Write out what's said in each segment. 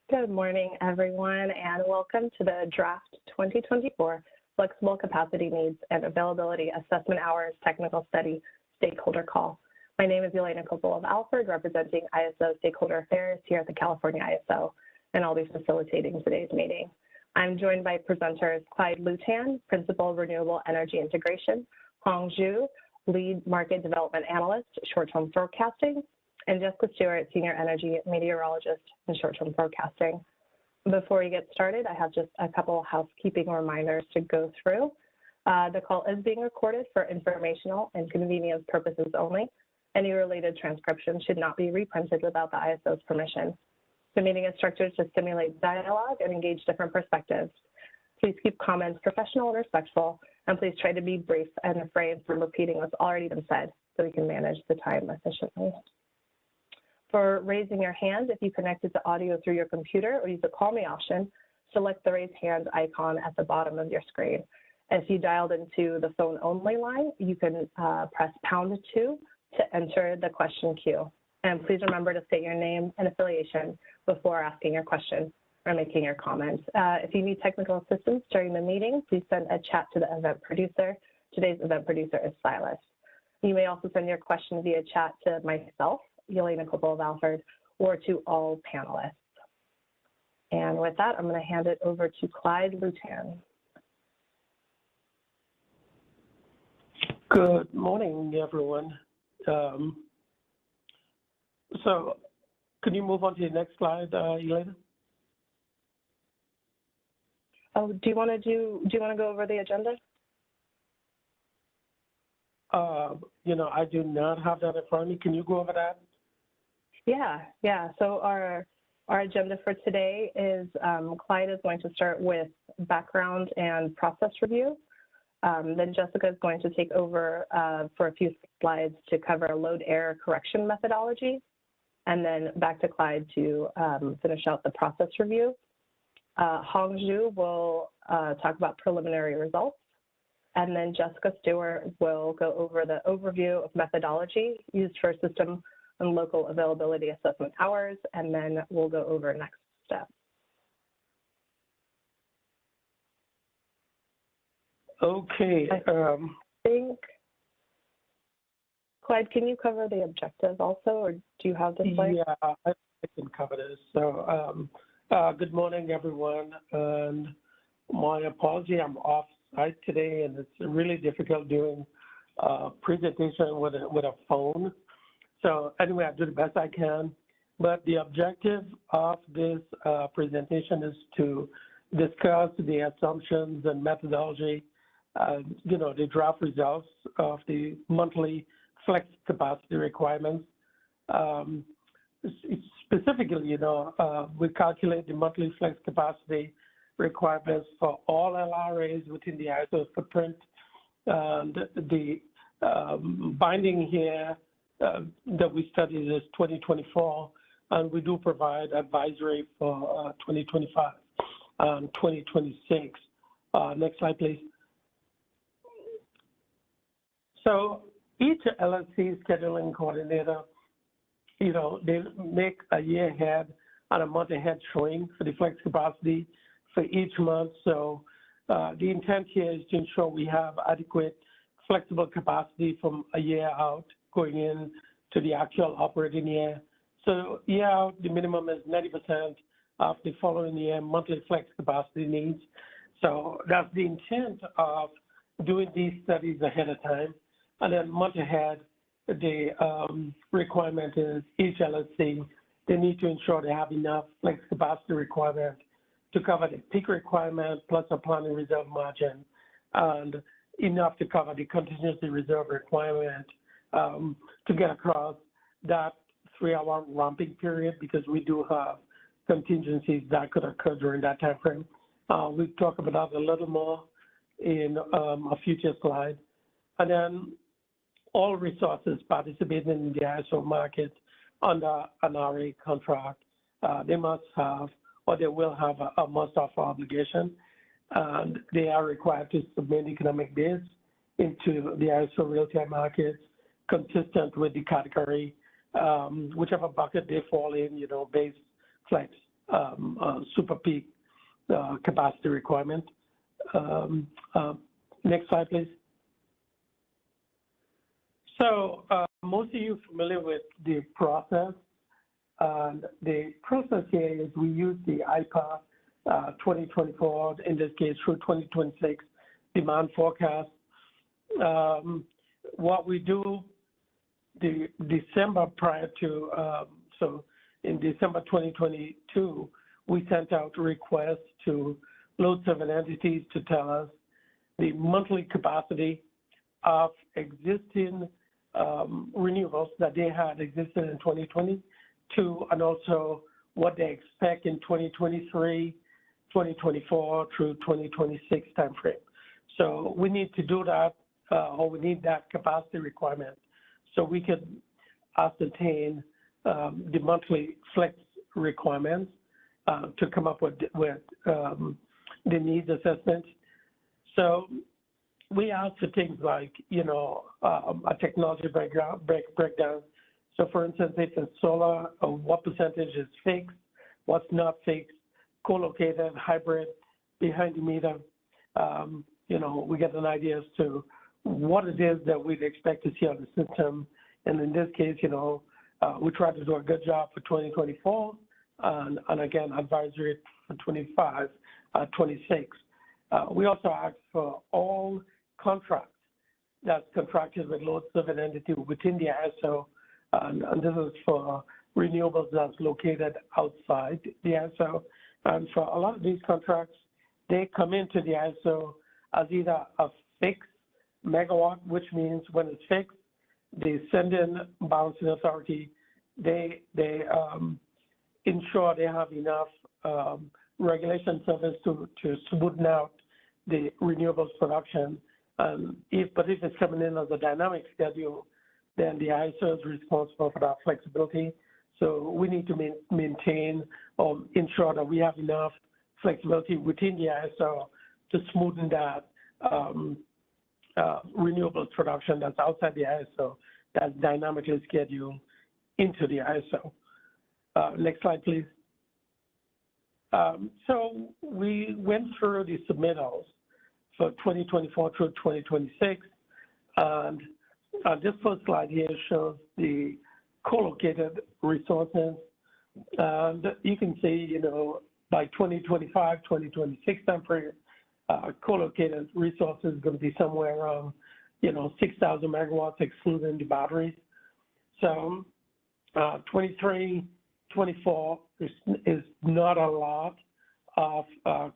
Good morning, everyone, and welcome to the Draft 2024 Flexible Capacity Needs and Availability Assessment Hours Technical Study Stakeholder Call. My name is Elena Coppola of Alfred, representing ISO Stakeholder Affairs here at the California ISO, and I'll be facilitating today's meeting. I'm joined by presenters Clyde Lutan, Principal Renewable Energy Integration, Hong Zhu, Lead Market Development Analyst, Short-Term Forecasting, and Jessica Stewart, Senior Energy Meteorologist in Short-Term Forecasting. Before we get started, I have just a couple of housekeeping reminders to go through. The call is being recorded for informational and convenience purposes only. Any related transcription should not be reprinted without the ISO's permission. The meeting is structured to stimulate dialogue and engage different perspectives. Please keep comments professional and respectful, and please try to be brief and refrain from repeating what's already been said so we can manage the time efficiently. For raising your hand, if you connected to audio through your computer or use the call me option, select the raise hand icon at the bottom of your screen. If you dialed into the phone only line, you can press #2 to enter the question queue. And please remember to state your name and affiliation before asking your question or making your comment. If you need technical assistance during the meeting, please send a chat to the event producer. Today's event producer is Silas. You may also send your question via chat to myself, Elena Coppola of Alfred, or to all panelists. And with that, I'm going to hand it over to Clyde Lutan. Good morning, everyone. So can you move on to the next slide, Elena? Oh, do you want to go over the agenda? I do not have that in front of me. Can you go over that? Yeah. So our agenda for today is Clyde is going to start with background and process review. Then Jessica is going to take over for a few slides to cover load error correction methodology, and then back to Clyde to finish out the process review. Hong Zhu will talk about preliminary results, and then Jessica Stewart will go over the overview of methodology used for system and local availability assessment hours, and then we'll go over next steps. Okay. I think, Clyde, can you cover the objectives also, or do you have the slide? Yeah, I can cover this. So good morning, everyone. And my apology, I'm off site today, and it's really difficult doing a presentation with a phone. So anyway, I do the best I can, but the objective of this presentation is to discuss the assumptions and methodology, the draft results of the monthly flex capacity requirements. Specifically, we calculate the monthly flex capacity requirements for all LRAs within the ISO footprint, and the binding here that we studied is 2024, and we do provide advisory for 2025 and 2026. Next slide, please. So each LLC scheduling coordinator, they make a year ahead and a month ahead showing for the flex capacity for each month. So the intent here is to ensure we have adequate flexible capacity from a year out going in to the actual operating year. So year out, the minimum is 90% of the following year monthly flex capacity needs. So that's the intent of doing these studies ahead of time. And then month ahead, the requirement is each LLC, they need to ensure they have enough flex capacity requirement to cover the peak requirement plus a planning reserve margin, and enough to cover the contingency reserve requirement to get across that 3-hour ramping period, because we do have contingencies that could occur during that time frame. We'll talk about that a little more in a future slide. And then all resources participating in the ISO market under an RA contract, they must have, or they will have a must-offer obligation, and they are required to submit economic bids into the ISO real-time markets consistent with the category, whichever bucket they fall in, base, flex, super peak capacity requirement. Next slide, please. So most of you are familiar with the process. And the process here is we use the IPA 2024, in this case through 2026 demand forecast. What we do the December prior to, so in December 2022, we sent out requests to load serving entities to tell us the monthly capacity of existing renewables that they had existed in 2022, and also what they expect in 2023, 2024 through 2026 timeframe. So we need to do that, or we need that capacity requirement so we can ascertain the monthly flex requirements to come up with the needs assessment. So we ask for things like, a technology breakdown. So for instance, if it's solar, what percentage is fixed, what's not fixed, co-located, hybrid, behind the meter. We get an idea as to what it is that we'd expect to see on the system. And in this case, we try to do a good job for 2024 and again, advisory for 25, 26. We also ask for all contracts that's contracted with load serving entity within the ISO, and this is for renewables that's located outside the ISO. And for a lot of these contracts, they come into the ISO as either a fixed megawatt, which means when it's fixed, the send-in balancing authority, they ensure they have enough regulation service to smoothen out the renewables production. But if it's coming in as a dynamic schedule, then the ISO is responsible for that flexibility. So we need to maintain or ensure that we have enough flexibility within the ISO to smoothen that renewables production that's outside the ISO, that's dynamically scheduled into the ISO. Next slide, please. So we went through the submittals for 2024 through 2026, and this first slide here shows the co-located resources. And you can see, by 2025, 2026 timeframe, co-located resources is going to be somewhere around, 6,000 megawatts, excluding the batteries. So 23, 24 is not a lot of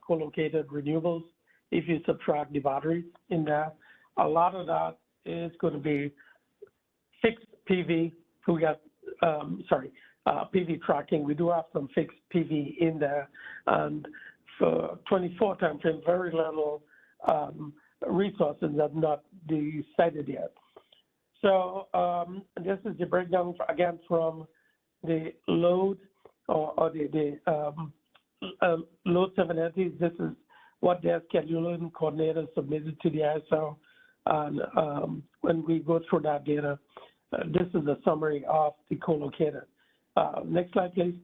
co-located renewables if you subtract the batteries in there. A lot of that is going to be fixed PV. We got, PV tracking. We do have some fixed PV in there. And for 24 timeframe, very little resources that not decided yet. So this is the breakdown, again, from the load or the load serving entities. This is what their scheduling coordinator submitted to the ISO. And when we go through that data, this is a summary of the co-located. Next slide, please.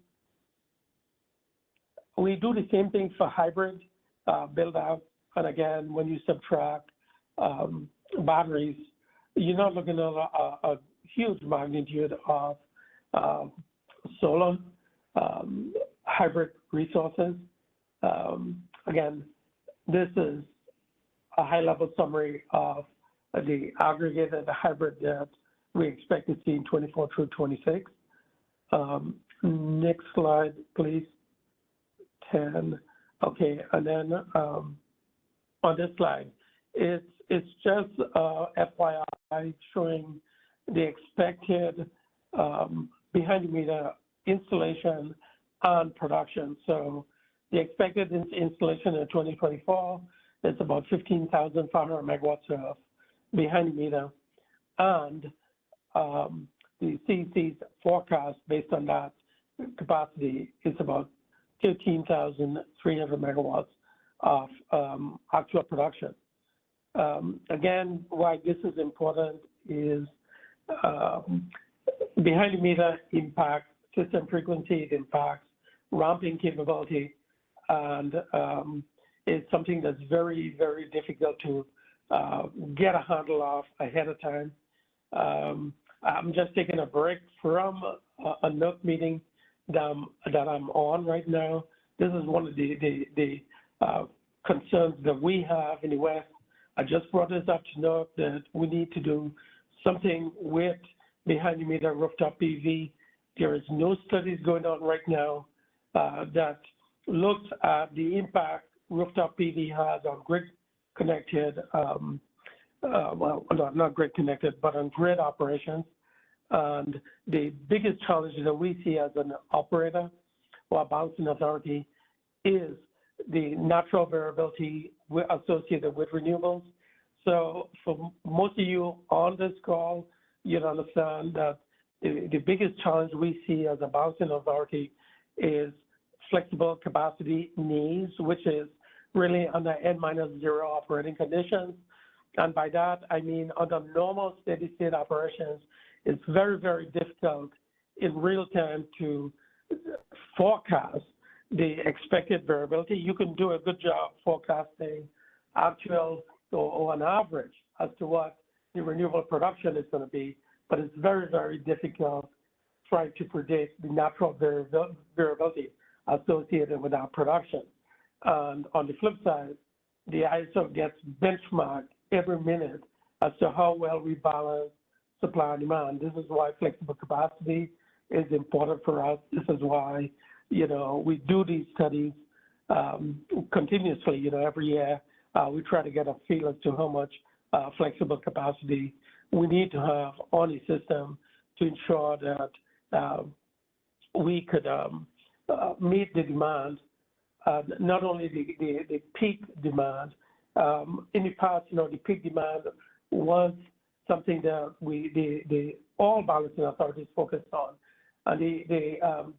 We do the same thing for hybrid build out. And again, when you subtract batteries, you're not looking at a huge magnitude of solar hybrid resources. Again, this is a high-level summary of the aggregated hybrid that we expect to see in 24 through 26. Next slide, please. 10. Okay, and then on this slide, it's just FYI showing the expected behind-the-meter installation and production. So the expected installation in 2024 is about 15,500 megawatts of behind-the-meter, and the CEC's forecast based on that capacity is about 13,300 megawatts of actual production. Again, why this is important is behind the meter impacts system frequency, it impacts ramping capability, and it's something that's very, very difficult to get a handle of ahead of time. I'm just taking a break from a NOC meeting that I'm on right now. This is one of the concerns that we have in the West. I just brought this up to note that we need to do something with behind-the-meter rooftop PV. There is no studies going on right now that looks at the impact rooftop PV has on grid-connected, well, not grid-connected, but on grid operations. And the biggest challenge that we see as an operator or a balancing authority is the natural variability associated with renewables. So for most of you on this call, you'd understand that the biggest challenge we see as a balancing authority is flexible capacity needs, which is really under N-0 operating conditions. And by that, I mean under normal steady state operations, it's very, very difficult in real time to forecast the expected variability. You can do a good job forecasting actual or an average as to what the renewable production is going to be, but it's very, very difficult trying to predict the natural variability associated with our production. And on the flip side, the ISO gets benchmarked every minute as to how well we balance supply and demand. This is why flexible capacity is important for us. This is why, we do these studies continuously, every year. We try to get a feel as to how much flexible capacity we need to have on the system to ensure that we could meet the demand, not only the peak demand. In the past, the peak demand was something that all balancing authorities focused on. And the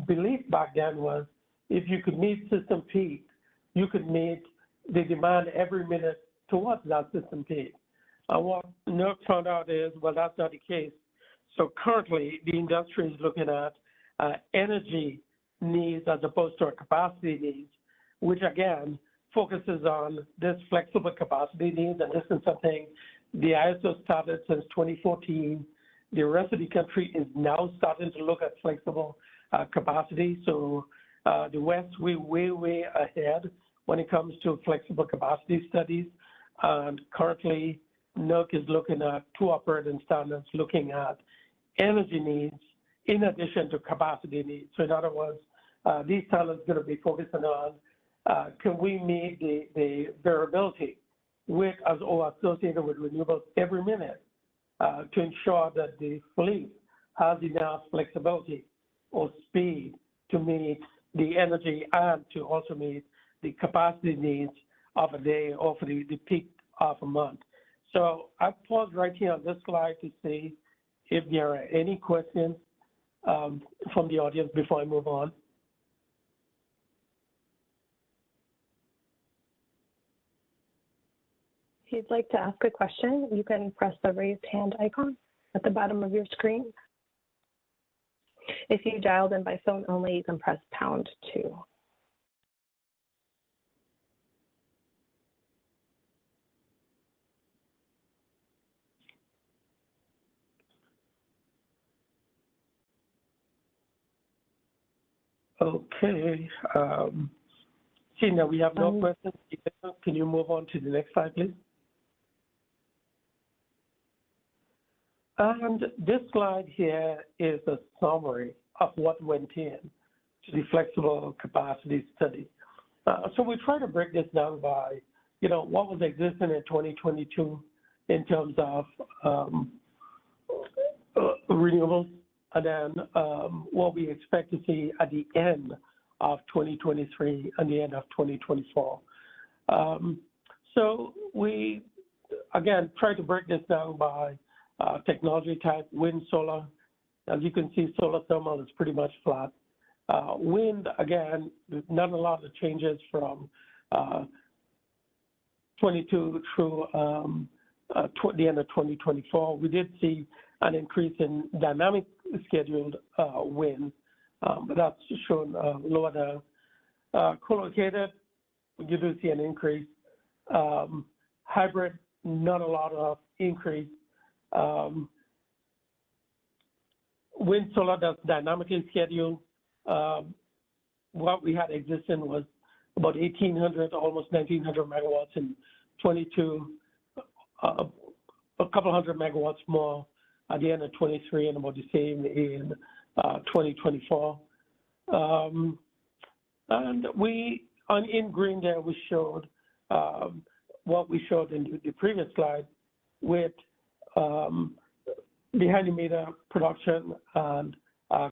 belief back then was if you could meet system peak, you could meet the demand every minute towards that system peak. What NERC found out is, well, that's not the case. So currently, the industry is looking at energy needs as opposed to our capacity needs, which again focuses on this flexible capacity needs. And this is something the ISO started since 2014. The rest of the country is now starting to look at flexible capacity. So the West, we're way ahead when it comes to flexible capacity studies. And currently, NERC is looking at two operating standards, looking at energy needs in addition to capacity needs. So in other words, these standards are going to be focusing on can we meet the variability with or associated with renewables every minute to ensure that the fleet has enough flexibility or speed to meet the energy and to also meet the capacity needs of a day or for the peak of a month. So I paused right here on this slide to see if there are any questions from the audience before I move on. If you'd like to ask a question, you can press the raised hand icon at the bottom of your screen. If you dialed in by phone only, you can press #2. Okay. See, now we have no questions. Can you move on to the next slide, please? And this slide here is a summary of what went in to the flexible capacity study. So we try to break this down by, what was existing in 2022 in terms of renewables, and then what we expect to see at the end of 2023 and the end of 2024. So we, again, try to break this down by technology type, wind, solar. As you can see, solar thermal is pretty much flat. Wind, again, not a lot of changes from 22 through the end of 2024. We did see an increase in dynamic scheduled wind, but that's shown lower down. Co-located, you do see an increase. Hybrid, not a lot of increase. Wind solar that's dynamically scheduled. What we had existing was about 1,800, almost 1,900 megawatts in 22, a couple hundred megawatts more at the end of 23, and about the same in 2024. And in green there, we showed what we showed in the previous slide with behind the meter production and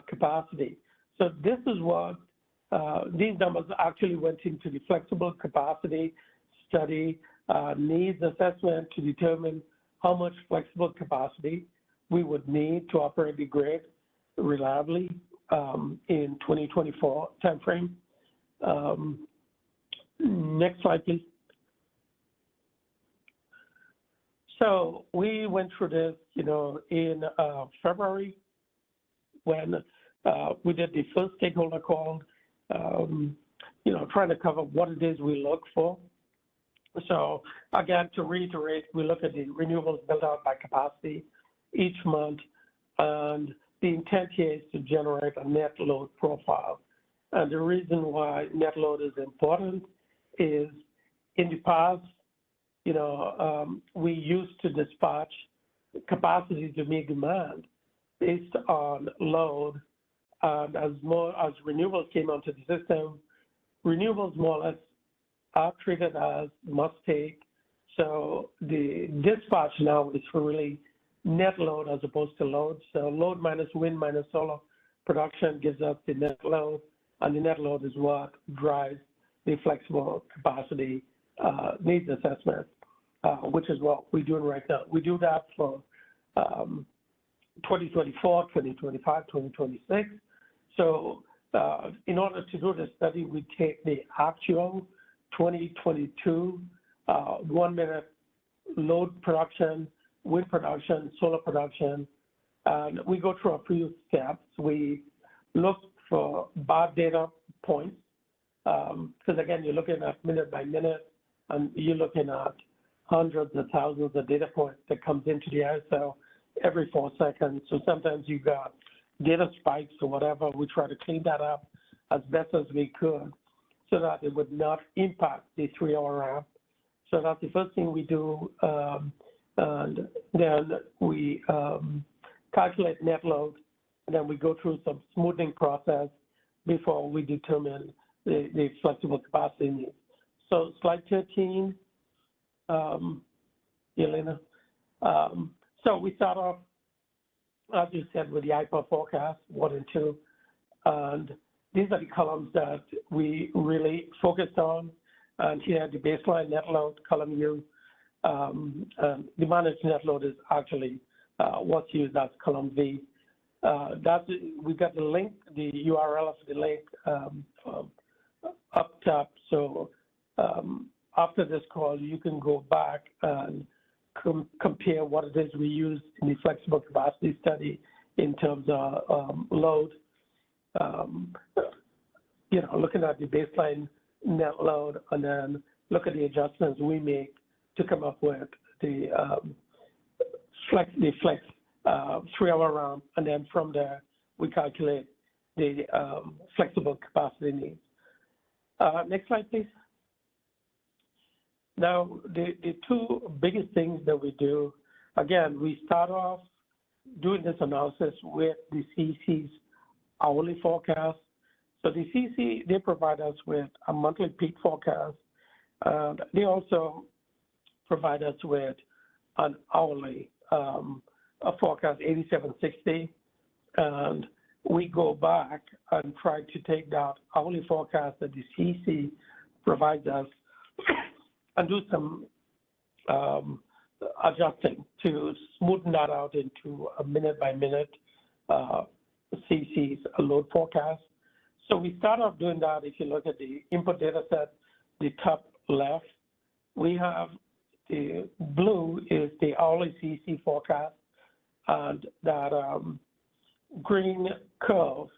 capacity. So this is what these numbers actually went into the flexible capacity study needs assessment to determine how much flexible capacity we would need to operate the grid reliably in 2024 timeframe. Next slide, please. So we went through this, in February when we did the first stakeholder call, trying to cover what it is we look for. So again, to reiterate, we look at the renewables built out by capacity each month, and the intent here is to generate a net load profile. And the reason why net load is important is in the past, we used to dispatch capacity to meet demand based on load. And as renewables came onto the system, renewables more or less are treated as must take. So the dispatch now is for really net load as opposed to load. So load minus wind minus solar production gives us the net load, and the net load is what drives the flexible capacity needs assessment, which is what we're doing right now. We do that for 2024, 2025, 2026. So in order to do the study, we take the actual 2022 1 minute load production, wind production, solar production, and we go through a few steps. We look for bar data points, because again, you're looking at minute by minute, and you're looking at hundreds of thousands of data points that comes into the ISO every 4 seconds. So sometimes you got data spikes or whatever. We try to clean that up as best as we could so that it would not impact the 3-hour ramp. So that's the first thing we do. And then we calculate net load, and then we go through some smoothing process before we determine the flexible capacity needs. So slide 13, Elena. So we start off, as you said, with the IPA forecast, 1 and 2. And these are the columns that we really focused on. And here, the baseline net load, column U. The managed net load is actually what's used as column V. We got the link, the URL of the link up top. So after this call, you can go back and compare what it is we used in the flexible capacity study in terms of load. Looking at the baseline net load, and then look at the adjustments we make to come up with the flex 3-hour ramp, and then from there we calculate the flexible capacity needs. Next slide, please. Now, the two biggest things that we do, again, we start off doing this analysis with the CEC's hourly forecast. So the CEC, they provide us with a monthly peak forecast. They also provide us with an hourly forecast, 8760. And we go back and try to take that hourly forecast that the CEC provides us and do some adjusting to smoothen that out into a minute-by-minute CEC's load forecast. So we start off doing that. If you look at the input data set, the top left, we have the blue is the hourly CEC forecast, and that green curve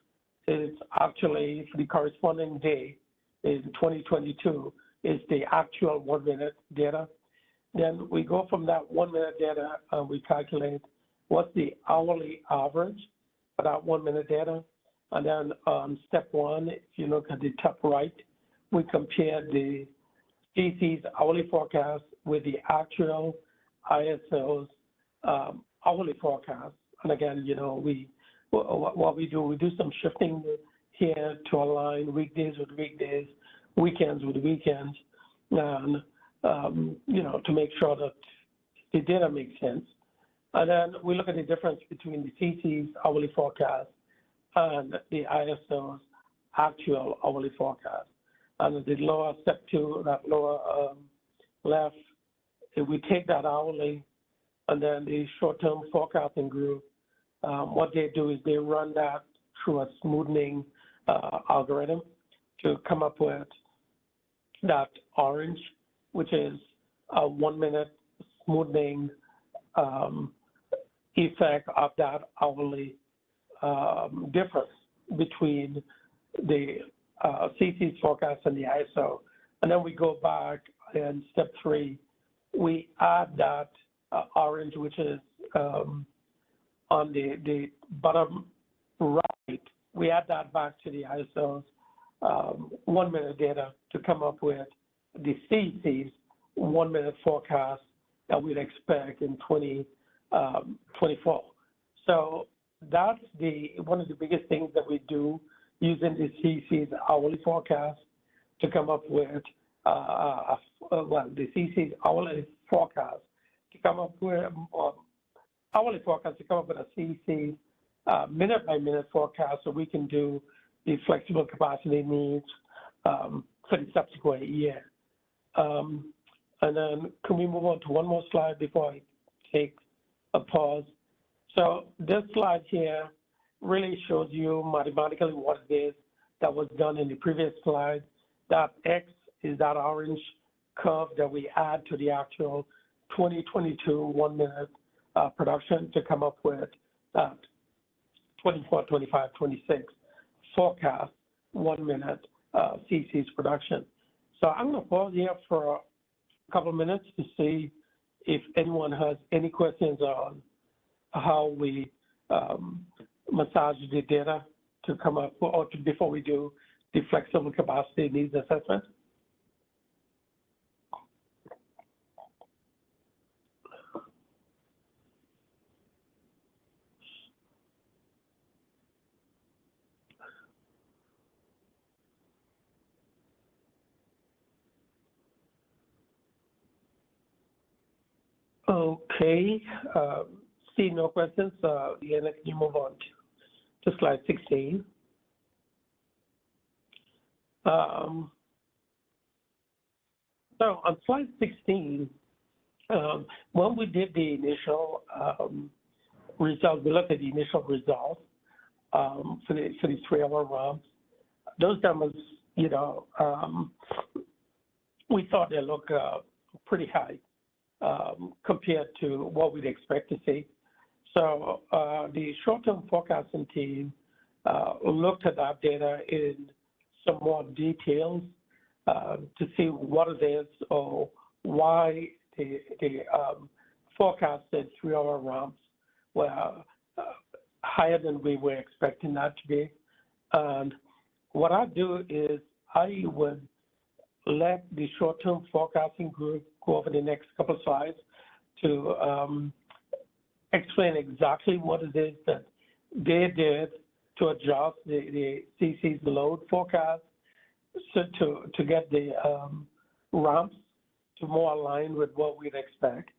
is actually for the corresponding day in 2022 is the actual 1 minute data. Then we go from that 1 minute data, we calculate what's the hourly average for that 1 minute data. And then step one, if you look at the top right, we compare the CC's hourly forecast with the actual ISO's hourly forecast. And again, what we do some shifting here to align weekdays with weekdays, weekends with weekends, and to make sure that the data makes sense. And then we look at the difference between the CC's hourly forecast and the ISO's actual hourly forecast. And the lower step two, that lower left, if we take that hourly, and then the short-term forecasting group, what they do is they run that through a smoothing algorithm to come up with that orange, which is a 1 minute smoothing effect of that hourly difference between the CC's forecast and the ISO. And then we go back and step three, we add that orange, which is on the bottom right, we add that back to the ISO's 1 minute data to come up with the CC's 1 minute forecast that we'd expect in 2024. So that's one of the biggest things that we do using the CC's hourly forecast to come up with, the CC's hourly forecast to come up with, hourly forecast to come up with a CC's minute by minute forecast so we can do the flexible capacity needs for the subsequent year. And then can we move on to one more slide before I take a pause? So this slide here really shows you mathematically what it is that was done in the previous slide. That X is that orange curve that we add to the actual 2022 1 minute production to come up with that 24, 25, 26 forecast 1 minute CC's production. So I'm going to pause here for a couple of minutes to see if anyone has any questions on how we massage the data to come up, or before we do the flexible capacity needs assessment. Okay, see no questions. Yeah, let me move on to slide 16. So on slide 16, when we did the initial results, we looked at the initial results for the 3 hour runs. Those numbers, we thought they look pretty high compared to what we'd expect to see. So the short-term forecasting team looked at that data in some more details to see what it is or why the forecasted 3 hour ramps were higher than we were expecting that to be. And what I do is I would let the short-term forecasting group go over the next couple of slides to explain exactly what it is that they did to adjust the CC's load forecast to get the ramps to more align with what we'd expect.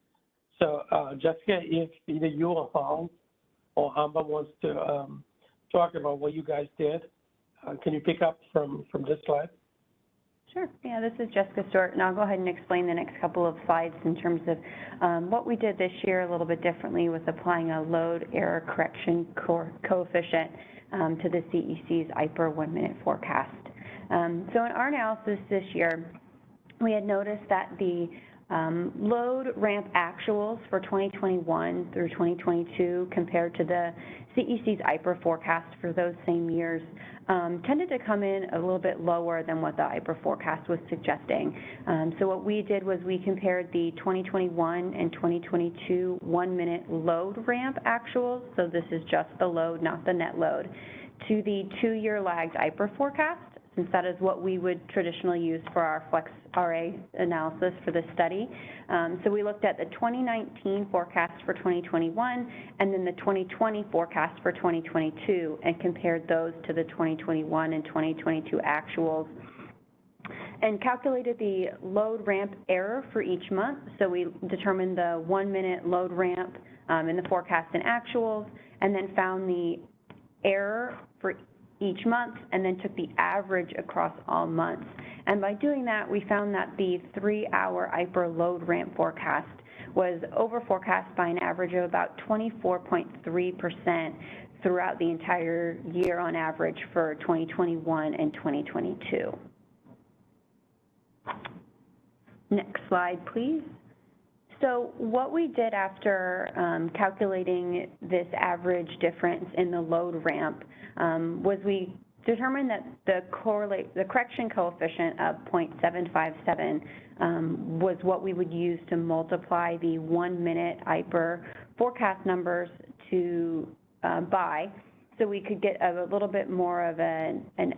So Jessica, if either you or Hong or Amber wants to talk about what you guys did, can you pick up from this slide? Sure. Yeah, this is Jessica Stewart, and I'll go ahead and explain the next couple of slides in terms of what we did this year a little bit differently with applying a load error correction coefficient to the CEC's IPER 1 minute forecast. So in our analysis this year, we had noticed that the load ramp actuals for 2021 through 2022 compared to the CEC's IPER forecast for those same years tended to come in a little bit lower than what the IPER forecast was suggesting. So what we did was we compared the 2021 and 2022 1-minute load ramp actuals, so this is just the load, not the net load, to the 2-year lagged IPER forecast, since that is what we would traditionally use for our Flex RA analysis for this study. So we looked at the 2019 forecast for 2021 and then the 2020 forecast for 2022 and compared those to the 2021 and 2022 actuals and calculated the load ramp error for each month. So we determined the 1-minute load ramp in the forecast and actuals, and then found the error for each month, and then took the average across all months. And by doing that, we found that the 3-hour IPER load ramp forecast was over forecast by an average of about 24.3% throughout the entire year on average for 2021 and 2022. Next slide, please. So what we did after calculating this average difference in the load ramp was we determined that the correction coefficient of 0.757 was what we would use to multiply the 1-minute IPER forecast numbers to by, so we could get a little bit more of an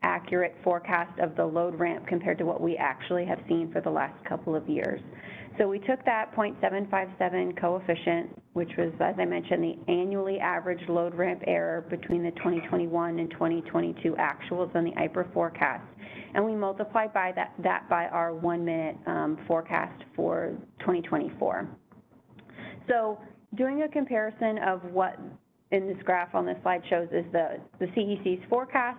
accurate forecast of the load ramp compared to what we actually have seen for the last couple of years. So we took that 0.757 coefficient, which was, as I mentioned, the annually averaged load ramp error between the 2021 and 2022 actuals on the IPER forecast, and we multiplied by that by our 1-minute forecast for 2024. So doing a comparison of what in this graph on this slide shows is the CEC's forecast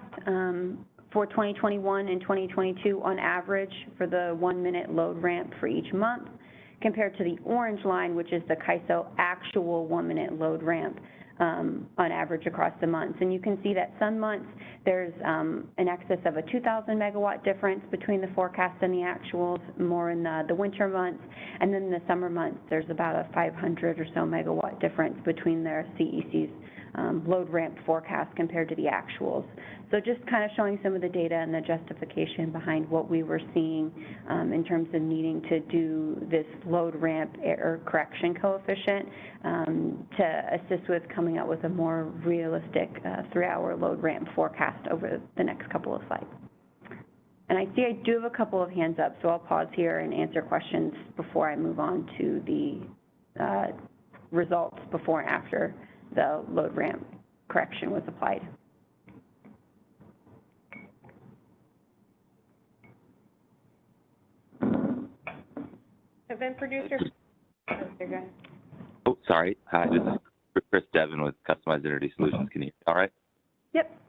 for 2021 and 2022 on average for the 1-minute load ramp for each month, compared to the orange line, which is the CAISO actual 1-minute load ramp on average across the months. And you can see that some months there's an excess of a 2,000 megawatt difference between the forecast and the actuals, more in the winter months, and then in the summer months there's about a 500 or so megawatt difference between their CEC's load ramp forecast compared to the actuals. So just kind of showing some of the data and the justification behind what we were seeing in terms of needing to do this load ramp error correction coefficient to assist with coming up with a more realistic 3-hour load ramp forecast over the next couple of slides. And I see I do have a couple of hands up, so I'll pause here and answer questions before I move on to the results before and after the load ramp correction was applied. Event producer. Oh, sorry. Hi, this is Chris Devin with Customized Energy Solutions. Can you hear me all right? Yep.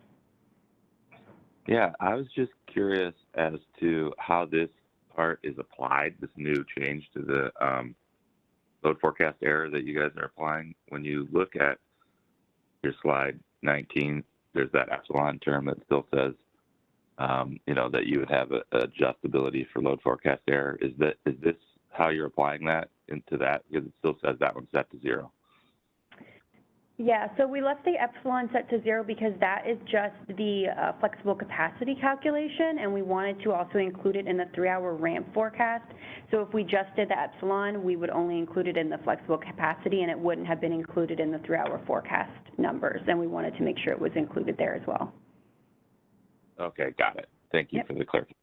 Yeah, I was just curious as to how this part is applied, this new change to the load forecast error that you guys are applying. When you look at your slide 19, there's that epsilon term that still says, that you would have adjustability for load forecast error. Is this how you're applying that into that? Because it still says that one's set to 0. Yeah, so we left the epsilon set to 0 because that is just the flexible capacity calculation, and we wanted to also include it in the 3-hour ramp forecast. So if we just did the epsilon, we would only include it in the flexible capacity, and it wouldn't have been included in the 3-hour forecast numbers, and we wanted to make sure it was included there as well. Okay, got it. Thank you for the clarification.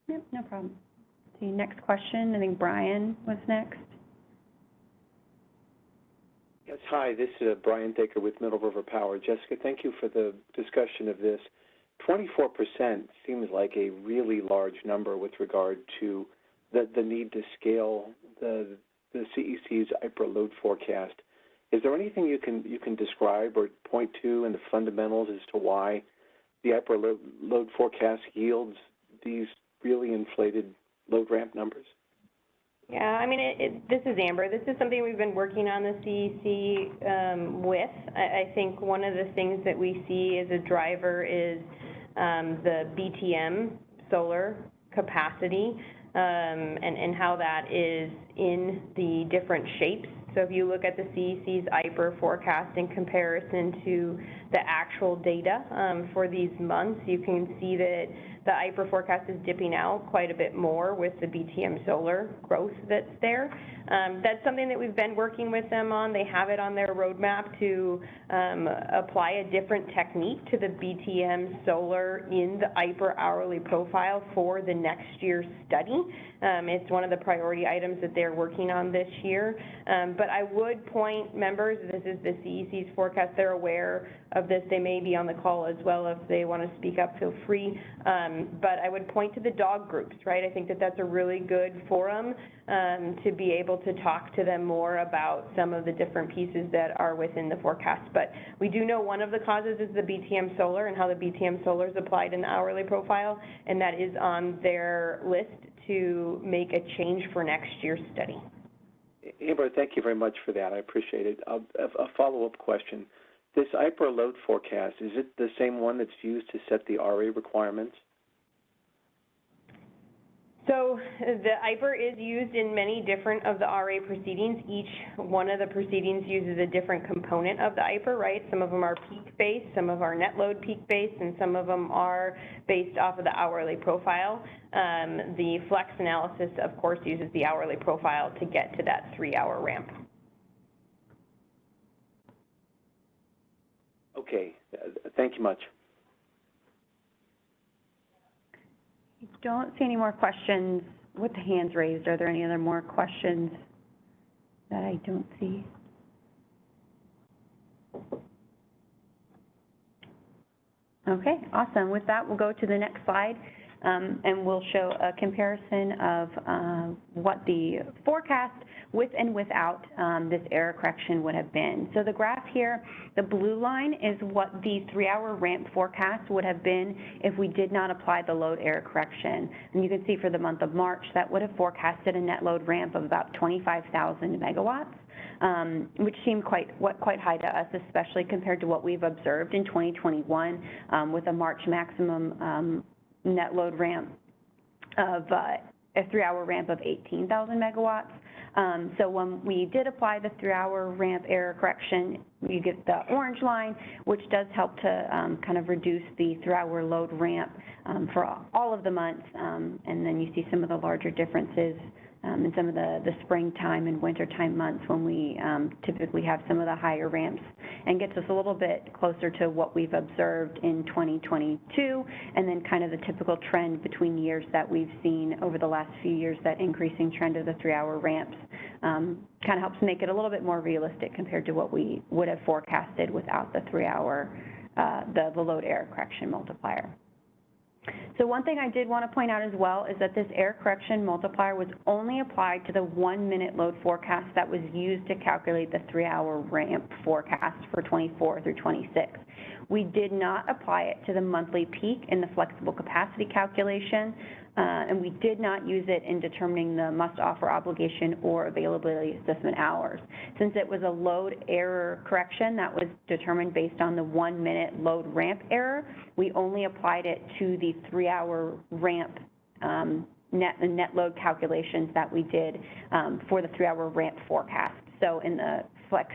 Yep, no problem. The next question, I think Brian was next. Yes, hi, this is Brian Thaker with Middle River Power. Jessica, thank you for the discussion of this. 24% seems like a really large number with regard to the need to scale the CEC's IPER load forecast. Is there anything you can describe or point to in the fundamentals as to why the IPER load forecast yields these really inflated load ramp numbers? Yeah, I mean, this is Amber. This is something we've been working on the CEC with. I think one of the things that we see as a driver is the BTM solar capacity. and how that is in the different shapes. So if you look at the CEC's IPER forecast in comparison to the actual data for these months, you can see that the IPER forecast is dipping out quite a bit more with the BTM solar growth that's there. That's something that we've been working with them on. They have it on their roadmap to apply a different technique to the BTM solar in the IPER hourly profile for the next year's study. It's one of the priority items that they're working on this year. But I would point members, this is the CEC's forecast, they're aware of this. They may be on the call as well. If they want to speak up, feel free. But I would point to the dog groups, right? I think that that's a really good forum to be able to talk to them more about some of the different pieces that are within the forecast. But we do know one of the causes is the BTM solar and how the BTM solar is applied in the hourly profile, and that is on their list to make a change for next year's study. Amber, thank you very much for that. I appreciate it. A follow-up question. This IPER load forecast, is it the same one that's used to set the RA requirements? So the IPER is used in many different of the RA proceedings. Each one of the proceedings uses a different component of the IPER, right? Some of them are peak-based, some of are net load peak-based, and some of them are based off of the hourly profile. The flex analysis, of course, uses the hourly profile to get to that 3-hour ramp. Okay, thank you much. I don't see any more questions with the hands raised. Are there any other more questions that I don't see? Okay, awesome. With that, we'll go to the next slide, and we'll show a comparison of what the forecast with and without this error correction would have been. So the graph here, the blue line is what the 3-hour ramp forecast would have been if we did not apply the load error correction. And you can see for the month of March, that would have forecasted a net load ramp of about 25,000 megawatts, which seemed quite high to us, especially compared to what we've observed in 2021 with a March maximum net load ramp of a 3-hour ramp of 18,000 megawatts. So when we did apply the 3-hour ramp error correction, you get the orange line, which does help to kind of reduce the 3-hour load ramp for all of the months. And then you see some of the larger differences in some of the springtime and wintertime months when we typically have some of the higher ramps, and gets us a little bit closer to what we've observed in 2022, and then kind of the typical trend between years that we've seen over the last few years, that increasing trend of the 3-hour ramps kind of helps make it a little bit more realistic compared to what we would have forecasted without the 3-hour, the load error correction multiplier. So one thing I did want to point out as well is that this error correction multiplier was only applied to the 1-minute load forecast that was used to calculate the 3-hour ramp forecast for 24 through 26. We did not apply it to the monthly peak in the flexible capacity calculation, and we did not use it in determining the must-offer obligation or availability assessment hours. Since it was a load error correction that was determined based on the 1-minute load ramp error, we only applied it to the 3-hour ramp net load calculations that we did for the 3-hour ramp forecast. So in the flex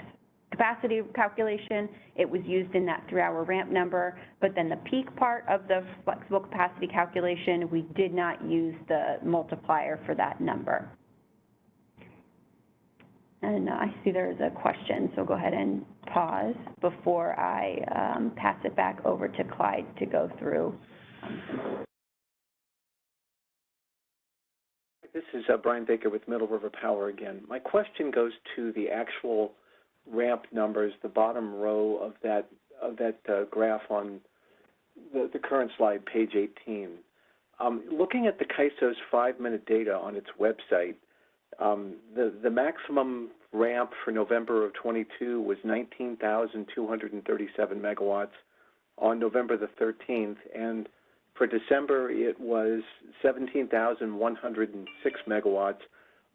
capacity calculation, it was used in that 3-hour ramp number, but then the peak part of the flexible capacity calculation, we did not use the multiplier for that number. And I see there's a question, so go ahead and pause before I pass it back over to Clyde to go through. This is Brian Baker with Middle River Power again. My question goes to the actual ramp numbers, the bottom row of that graph on the current slide, page 18. Looking at the CAISO's 5-minute data on its website, the maximum ramp for November of 22 was 19,237 megawatts on November the 13th, and for December it was 17,106 megawatts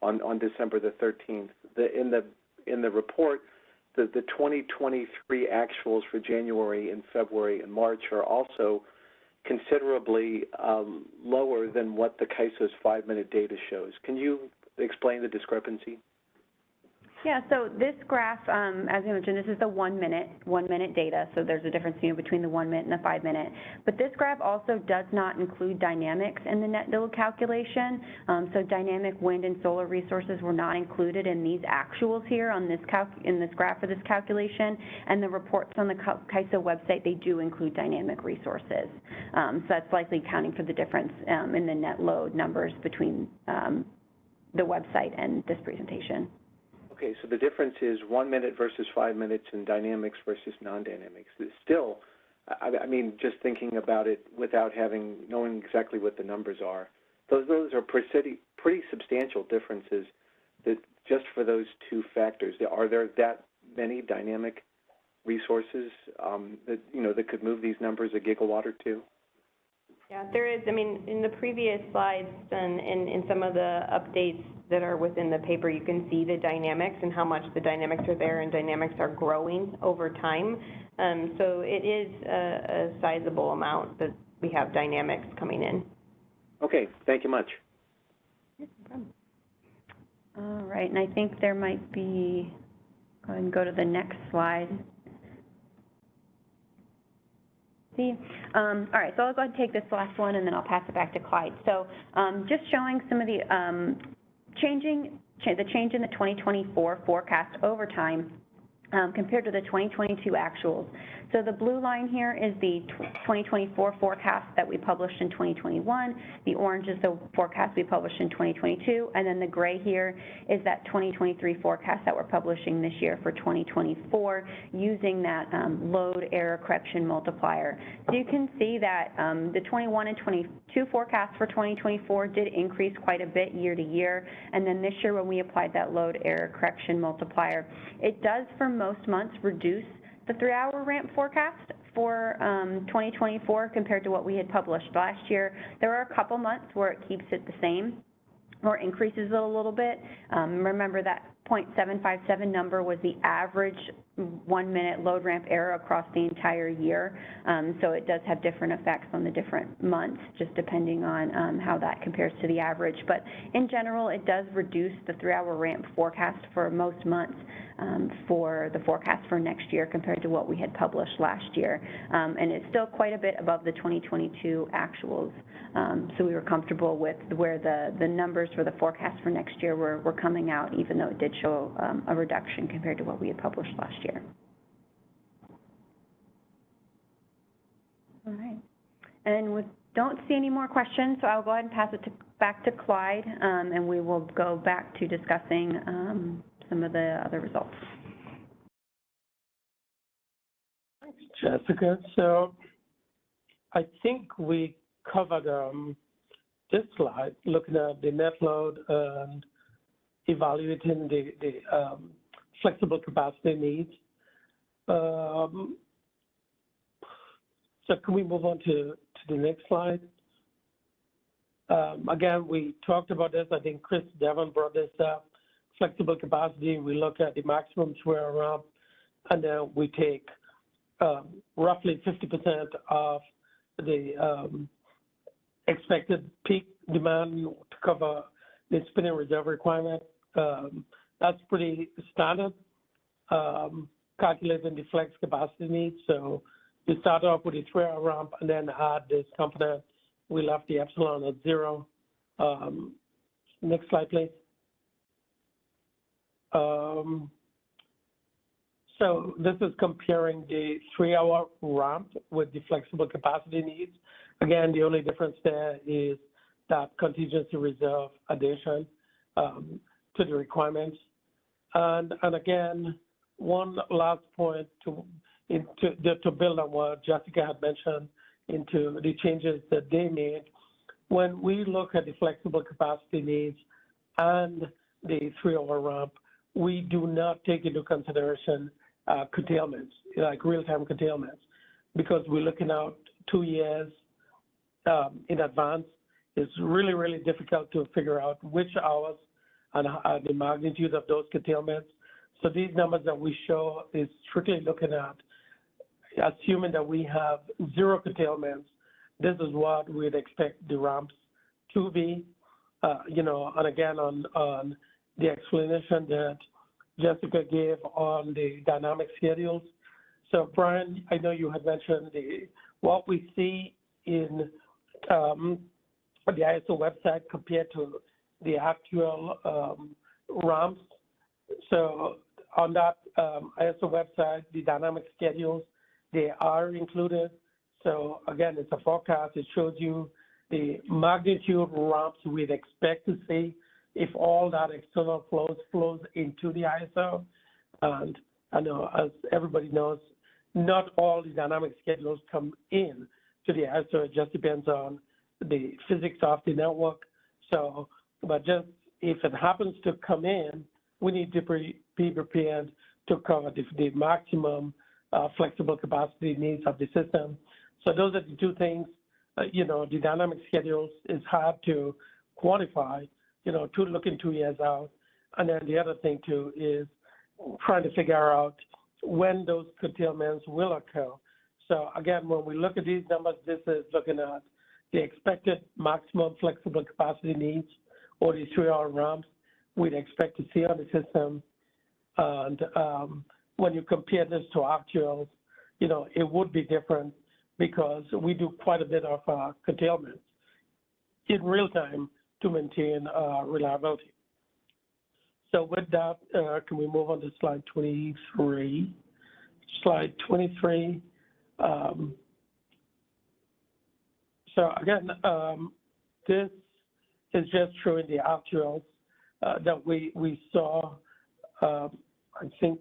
on December the 13th. In the report, the 2023 actuals for January and February and March are also considerably lower than what the CAISO's 5-minute data shows. Can you explain the discrepancy? Yeah, so this graph, as I mentioned, this is the 1 minute data, so there's a difference between the 1 minute and the 5 minute. But this graph also does not include dynamics in the net load calculation. So dynamic wind and solar resources were not included in these actuals here on this in this graph for this calculation. And the reports on the CAISO website, they do include dynamic resources. So that's likely accounting for the difference in the net load numbers between the website and this presentation. Okay, so the difference is 1 minute versus 5 minutes and dynamics versus non-dynamics. Still, I mean, just thinking about it without knowing exactly what the numbers are, those are pretty substantial differences that just for those two factors. Are there that many dynamic resources that could move these numbers a gigawatt or two? Yeah, there is. I mean, in the previous slides and in some of the updates that are within the paper, you can see the dynamics and how much the dynamics are there, and dynamics are growing over time. So it is a sizable amount that we have dynamics coming in. Okay, thank you much. No problem. All right, and I think there might be, go ahead and go to the next slide. All right, so I'll go ahead and take this last one, and then I'll pass it back to Clyde. So just showing some of the change in the 2024 forecast over time compared to the 2022 actuals. So the blue line here is the 2024 forecast that we published in 2021. The orange is the forecast we published in 2022. And then the gray here is that 2023 forecast that we're publishing this year for 2024 using that load error correction multiplier. So you can see that the 21 and 22 forecasts for 2024 did increase quite a bit year to year. And then this year when we applied that load error correction multiplier, it does for most months reduce the 3-hour ramp forecast for 2024 compared to what we had published last year. There are a couple months where it keeps it the same or increases it a little bit. Remember that 0.757 number was the average 1 minute load ramp error across the entire year. So it does have different effects on the different months, just depending on how that compares to the average. But in general, it does reduce the 3-hour ramp forecast for most months for the forecast for next year compared to what we had published last year. And it's still quite a bit above the 2022 actuals. So we were comfortable with where the numbers for the forecast for next year were coming out, even though it did show a reduction compared to what we had published last year. All right. And we don't see any more questions, so I'll go ahead and pass it back to Clyde, and we will go back to discussing some of the other results. Thanks, Jessica. So I think we covered this slide, looking at the net load and evaluating the flexible capacity needs. So can we move on to the next slide? Again, we talked about this. I think Chris Devon brought this up. Flexible capacity, we look at the maximum square ramp, and then we take roughly 50% of the expected peak demand to cover the spinning reserve requirement. That's pretty standard, calculating the flex capacity needs. So you start off with a 3-hour ramp and then add this component. We left the epsilon at 0. Next slide, please. So this is comparing the 3-hour ramp with the flexible capacity needs. Again, the only difference there is that contingency reserve addition to the requirements. And again, one last point to build on what Jessica had mentioned into the changes that they made. When we look at the flexible capacity needs and the 3-hour ramp, we do not take into consideration curtailments, like real-time curtailments, because we're looking out 2 years in advance. It's really, really difficult to figure out which hours and the magnitude of those curtailments. So these numbers that we show is strictly looking at assuming that we have 0 curtailments this is what we'd expect the ramps to be. And again, on the explanation that Jessica gave on the dynamic schedules. So Brian, I know you had mentioned what we see in the ISO website compared to the actual ramps. So on that ISO website, the dynamic schedules, they are included. So again, it's a forecast. It shows you the magnitude ramps we'd expect to see if all that external flows into the ISO. And I know, as everybody knows, not all the dynamic schedules come in to the ISO. It just depends on the physics of the network. So, but just if it happens to come in, we need to be prepared to cover the maximum flexible capacity needs of the system. So those are the two things. The dynamic schedules is hard to quantify, to looking 2 years out. And then the other thing too is trying to figure out when those curtailments will occur. So again, when we look at these numbers, this is looking at the expected maximum flexible capacity needs or the 3-hour ramps we'd expect to see on the system. And when you compare this to actuals, it would be different because we do quite a bit of curtailment in real time to maintain reliability. So with that, can we move on to slide 23? Slide 23. So again, this is just showing the actuals that we saw, I think,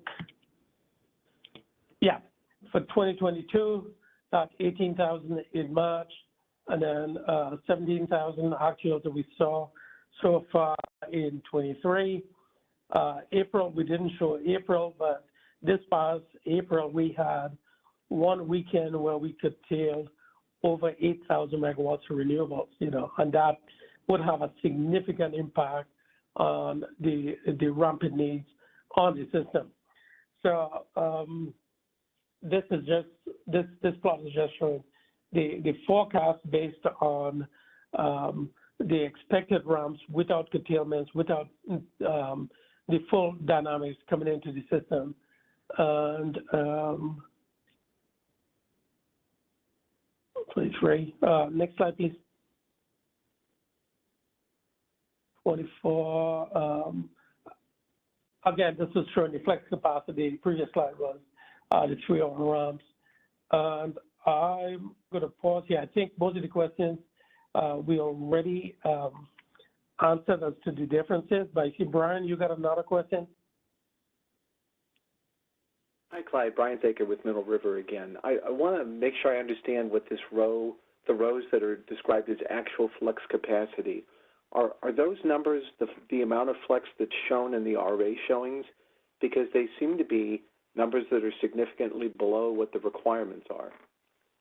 for 2022, about 18,000 in March, and then 17,000 actuals that we saw so far in 23. April, we didn't show April, but this past April, we had one weekend where we curtailed over 8,000 megawatts of renewables, and that would have a significant impact on the rampant needs on the system. So this plot is just showing the forecast based on the expected ramps without curtailments, without the full dynamics coming into the system. And please, Ray, next slide, please. 24. Again, this is showing the flex capacity. The previous slide was the 3-hour ramps. And I'm going to pause here. I think most of the questions we already answered as to the differences. But I see, Brian, you got another question? Hi, Clyde. Brian Thaker with Middle River again. I want to make sure I understand what this row, the rows that are described as actual flex capacity, are those numbers the amount of flex that's shown in the RA showings? Because they seem to be numbers that are significantly below what the requirements are.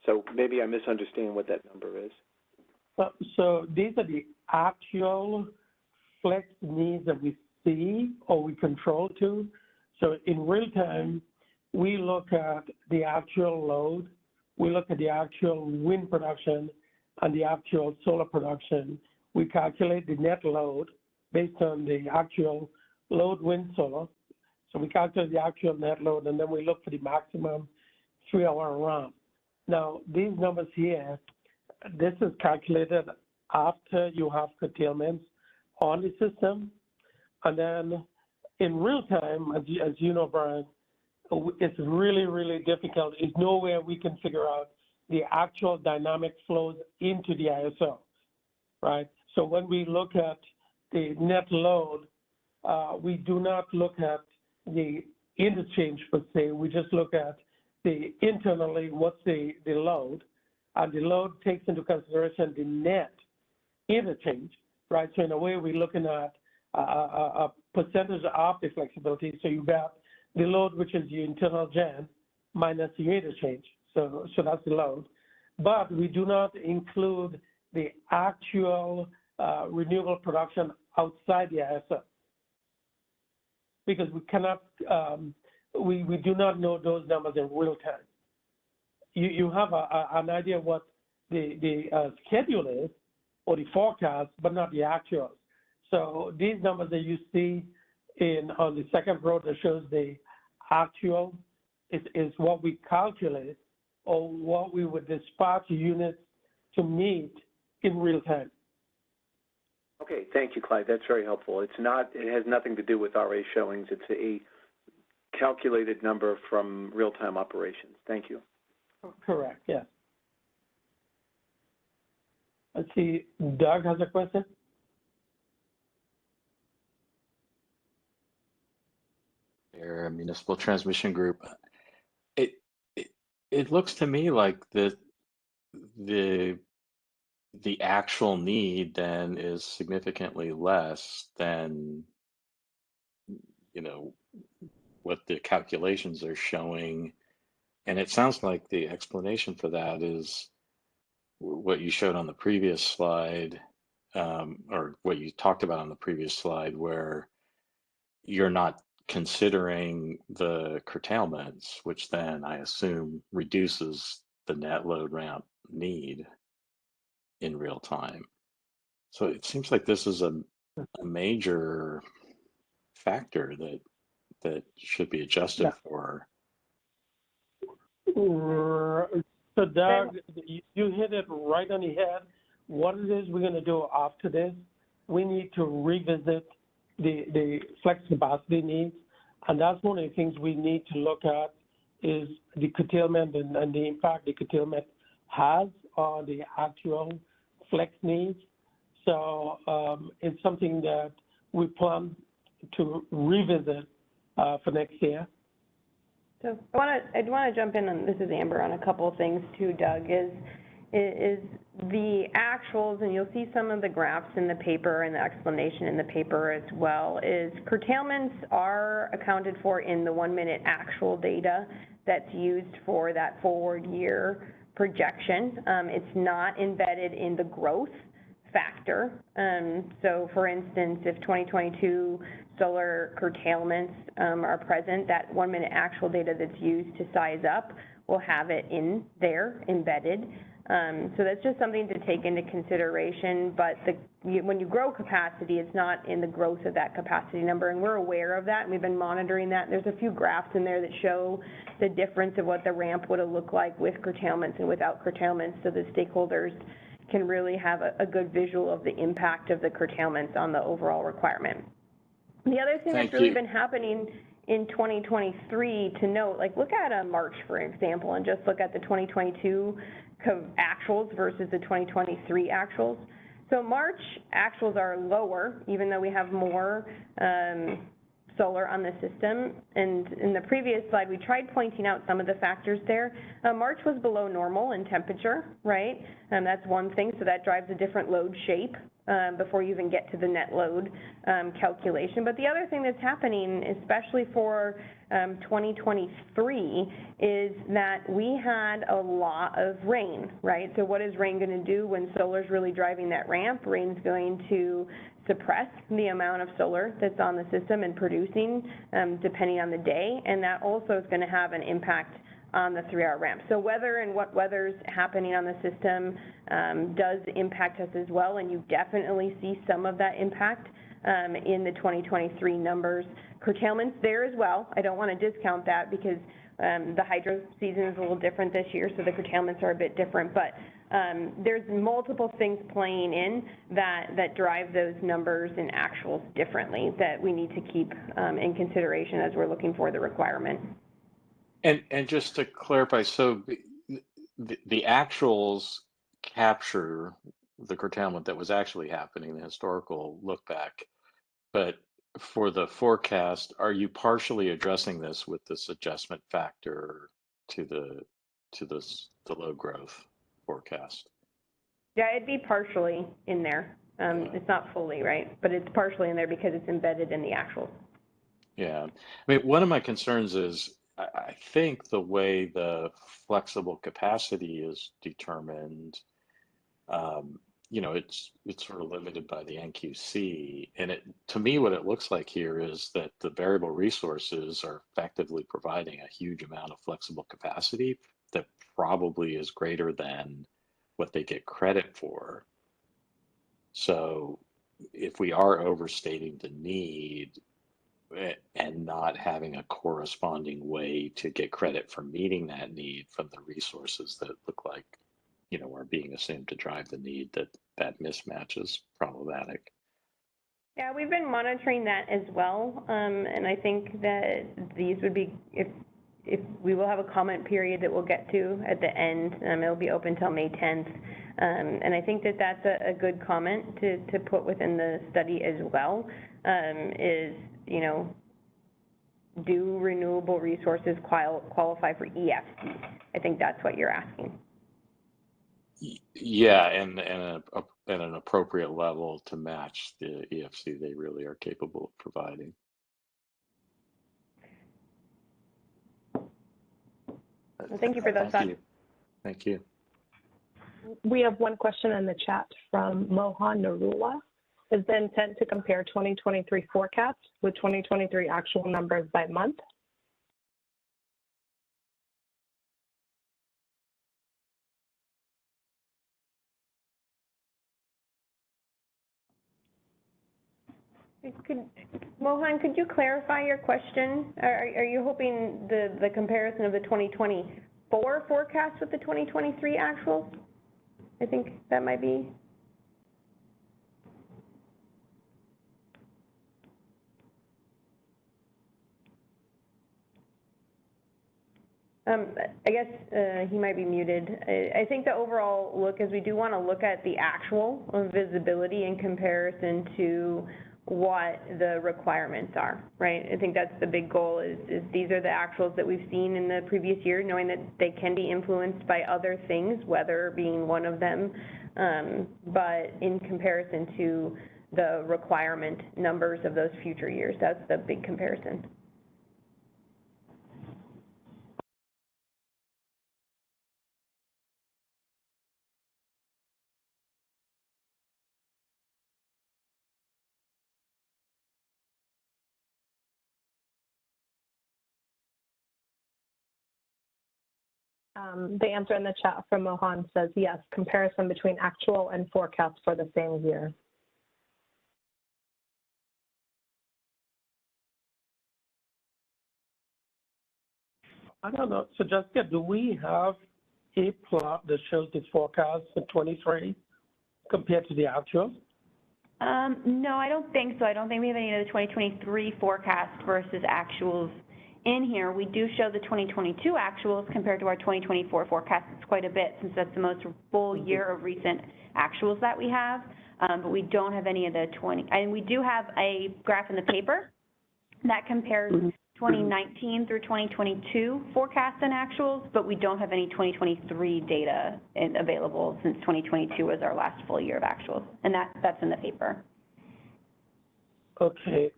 So maybe I misunderstand what that number is. So these are the actual flex needs that we see or we control to. So in real time, we look at the actual load, we look at the actual wind production and the actual solar production. We calculate the net load based on the actual load wind solar. So we calculate the actual net load, and then we look for the maximum 3-hour ramp. Now, these numbers here, this is calculated after you have curtailments on the system. And then in real time, as you know, Brian, it's really, really difficult. There's nowhere we can figure out the actual dynamic flows into the ISO, right? So when we look at the net load, we do not look at the interchange per se. We just look at the internally, what's the load, and the load takes into consideration the net interchange, right? So in a way, we're looking at a percentage of the flexibility. So you got the load, which is your internal gen, minus your interchange. So that's the load. But we do not include the actual renewable production outside the ISO, because we cannot, we do not know those numbers in real time. You have an idea of what the schedule is or the forecast, but not the actuals. So these numbers that you see on the second row that shows the actual is what we calculate or what we would dispatch units to meet in real time. Okay, thank you, Clyde. That's very helpful. It has nothing to do with RA showings. It's a calculated number from real-time operations. Thank you. Correct, yes. Let's see, Doug has a question. Air Municipal Transmission Group. It, it looks to me like the actual need then is significantly less than, you know, what the calculations are showing. And it sounds like the explanation for that is what you showed on the previous slide, or what you talked about on the previous slide, where you're not considering the curtailments, which then I assume reduces the net load ramp need in real time. So it seems like this is a major factor that should be adjusted for. So Doug, you hit it right on the head. What it is we're going to do after this, we need to revisit the flex capacity needs, and that's one of the things we need to look at is the curtailment and the impact the curtailment has on the actual flex needs. So it's something that we plan to revisit for next year. So I want to jump in, and this is Amber, on a couple of things too, Doug, is the actuals, and you'll see some of the graphs in the paper and the explanation in the paper as well, is curtailments are accounted for in the 1-minute actual data that's used for that forward year projection. It's not embedded in the growth factor. So for instance, if 2022 solar curtailments are present, that 1-minute actual data that's used to size up will have it in there embedded. So that's just something to take into consideration, but when you grow capacity, it's not in the growth of that capacity number, and we're aware of that, and we've been monitoring that. There's a few graphs in there that show the difference of what the ramp would have looked like with curtailments and without curtailments, so the stakeholders can really have a good visual of the impact of the curtailments on the overall requirement. The other thing that's really been happening in 2023 to note, like look at March, for example, and just look at the 2022 actuals versus the 2023 actuals. So March actuals are lower, even though we have more solar on the system. And in the previous slide, we tried pointing out some of the factors there. March was below normal in temperature, right? And that's one thing, so that drives a different load shape before you even get to the net load calculation. But the other thing that's happening, especially for 2023, is that we had a lot of rain, right? So what is rain going to do when solar is really driving that ramp? Rain's going to suppress the amount of solar that's on the system and producing depending on the day, and that also is going to have an impact on the 3-hour ramp. So weather and what weather's happening on the system does impact us as well, and you definitely see some of that impact in the 2023 numbers. Curtailments there as well. I don't want to discount that because the hydro season is a little different this year, so the curtailments are a bit different, but there's multiple things playing in that drive those numbers and actuals differently that we need to keep in consideration as we're looking for the requirement. And just to clarify, so the actuals capture the curtailment that was actually happening, the historical look back, but for the forecast, are you partially addressing this with this adjustment factor to the load growth forecast? Yeah, it'd be partially in there. It's not fully, right? But it's partially in there because it's embedded in the actuals. Yeah, I mean, one of my concerns is I think the way the flexible capacity is determined, you know, it's sort of limited by the NQC, and to me, what it looks like here is that the variable resources are effectively providing a huge amount of flexible capacity that probably is greater than what they get credit for. So if we are overstating the need and not having a corresponding way to get credit for meeting that need from the resources that look like, are being assumed to drive the need, that mismatch is problematic. Yeah, we've been monitoring that as well, and I think that these would be, if we will have a comment period that we'll get to at the end, it'll be open till May 10th, and I think that that's a good comment to put within the study as well, is, do renewable resources qualify for EFC? I think that's what you're asking. Yeah, and at an appropriate level to match the EFC they really are capable of providing. Well, thank you for those thoughts. Thank you. We have one question in the chat from Mohan Narula. Is the intent to compare 2023 forecast with 2023 actual numbers by month? Mohan, could you clarify your question? Are you hoping the comparison of the 2024 forecast with the 2023 actuals? I think that might be. I guess he might be muted. I think the overall look is we do want to look at the actual visibility in comparison to what the requirements are, right? I think that's the big goal is these are the actuals that we've seen in the previous year, knowing that they can be influenced by other things, weather being one of them, but in comparison to the requirement numbers of those future years, that's the big comparison. The answer in the chat from Mohan says yes, comparison between actual and forecast for the same year. I don't know. So Jessica, do we have a plot that shows the forecast for 23 compared to the actual? No, I don't think so. I don't think we have any of the 2023 forecast versus actuals in here. We do show the 2022 actuals compared to our 2024 forecast. It's quite a bit since that's the most full year of recent actuals that we have, but we don't have any of the and we do have a graph in the paper that compares 2019 through 2022 forecasts and actuals, but we don't have any 2023 data available since 2022 was our last full year of actuals, and that's in the paper. Okay.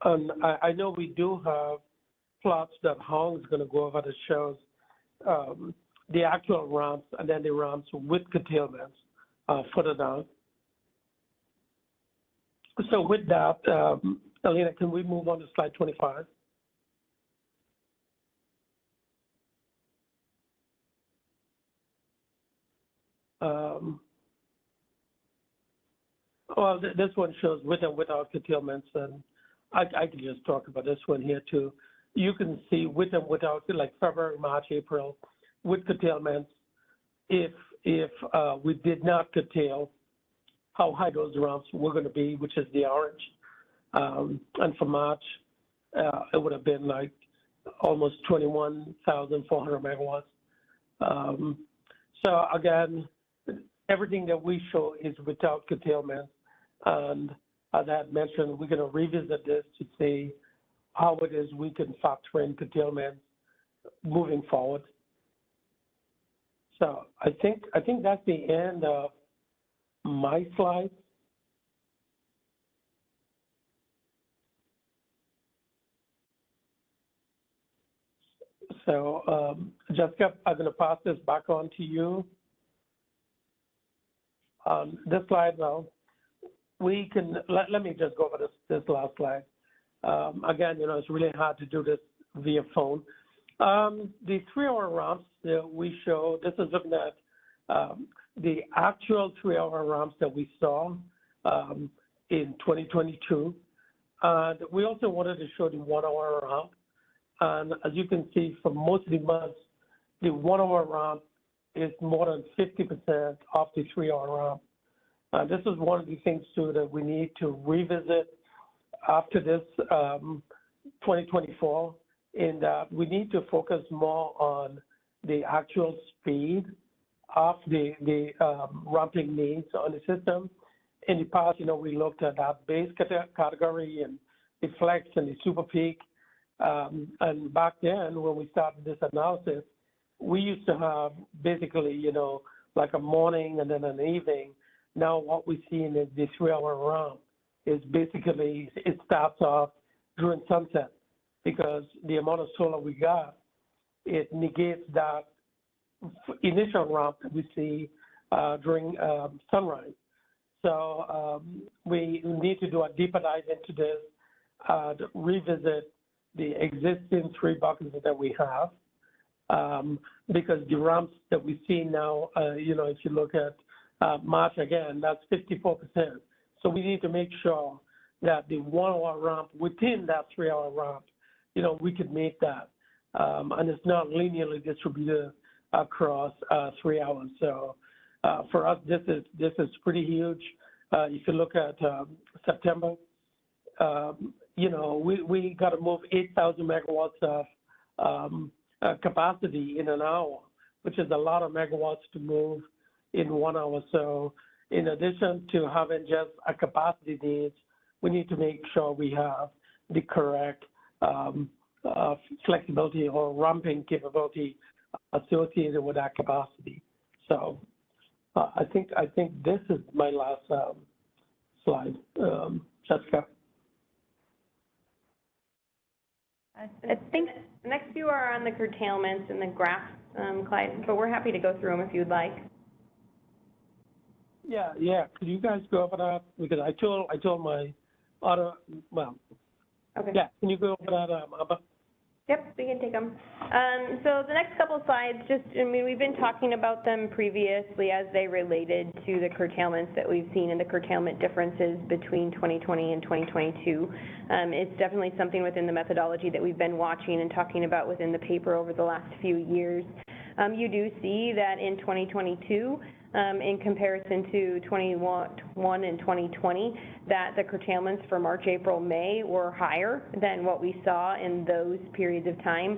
I know we do have plots that Hong is going to go over that shows the actual ramps and then the ramps with curtailments further down. So with that, Elena, can we move on to slide 25? Well, this one shows with and without curtailments, and I can just talk about this one here too. You can see with and without, like February, March, April, with curtailments, if we did not curtail, how high those ramps were going to be, which is the orange. And for March, it would have been like almost 21,400 megawatts. So again, everything that we show is without curtailment. And as I had mentioned, we're going to revisit this to see how it is we can factor in curtailment moving forward. So I think that's the end of my slide. So Jessica, I'm going to pass this back on to you. This slide, well, we can, let me just go over this last slide. Again, it's really hard to do this via phone. The 3-hour ramps that we show, this is looking at the actual 3-hour ramps that we saw in 2022. And we also wanted to show the 1-hour ramp. And as you can see, for most of the months, the 1-hour ramp is more than 50% of the 3-hour ramp. This is one of the things, too, that we need to revisit after this 2024, in that we need to focus more on the actual speed of the ramping needs on the system. In the past, we looked at that base category and the flex and the super peak. And back then, when we started this analysis, we used to have basically, like a morning and then an evening. Now what we see in the 3-hour ramp is basically it starts off during sunset, because the amount of solar we got, it negates that initial ramp that we see during sunrise. So we need to do a deeper dive into this, to revisit the existing 3 buckets that we have, because the ramps that we see now, if you look at March again, that's 54%. So we need to make sure that the 1-hour ramp within that 3-hour ramp, we could make that. And it's not linearly distributed across 3 hours. So for us, this is pretty huge. If you look at September, we got to move 8,000 megawatts of capacity in an hour, which is a lot of megawatts to move in 1 hour. So in addition to having just a capacity needs, we need to make sure we have the correct flexibility or ramping capability associated with that capacity. So I think this is my last slide, Jessica. I think the next few are on the curtailments and the graphs, Clyde, but we're happy to go through them if you'd like. Yeah. Could you guys go over that? Because I told my other, Okay. Yeah, can you go over that, Abba? Yep, we can take them. So the next couple slides, we've been talking about them previously as they related to the curtailments that we've seen and the curtailment differences between 2020 and 2022. It's definitely something within the methodology that we've been watching and talking about within the paper over the last few years. You do see that in 2022, in comparison to 21 and 2020, that the curtailments for March, April, May were higher than what we saw in those periods of time,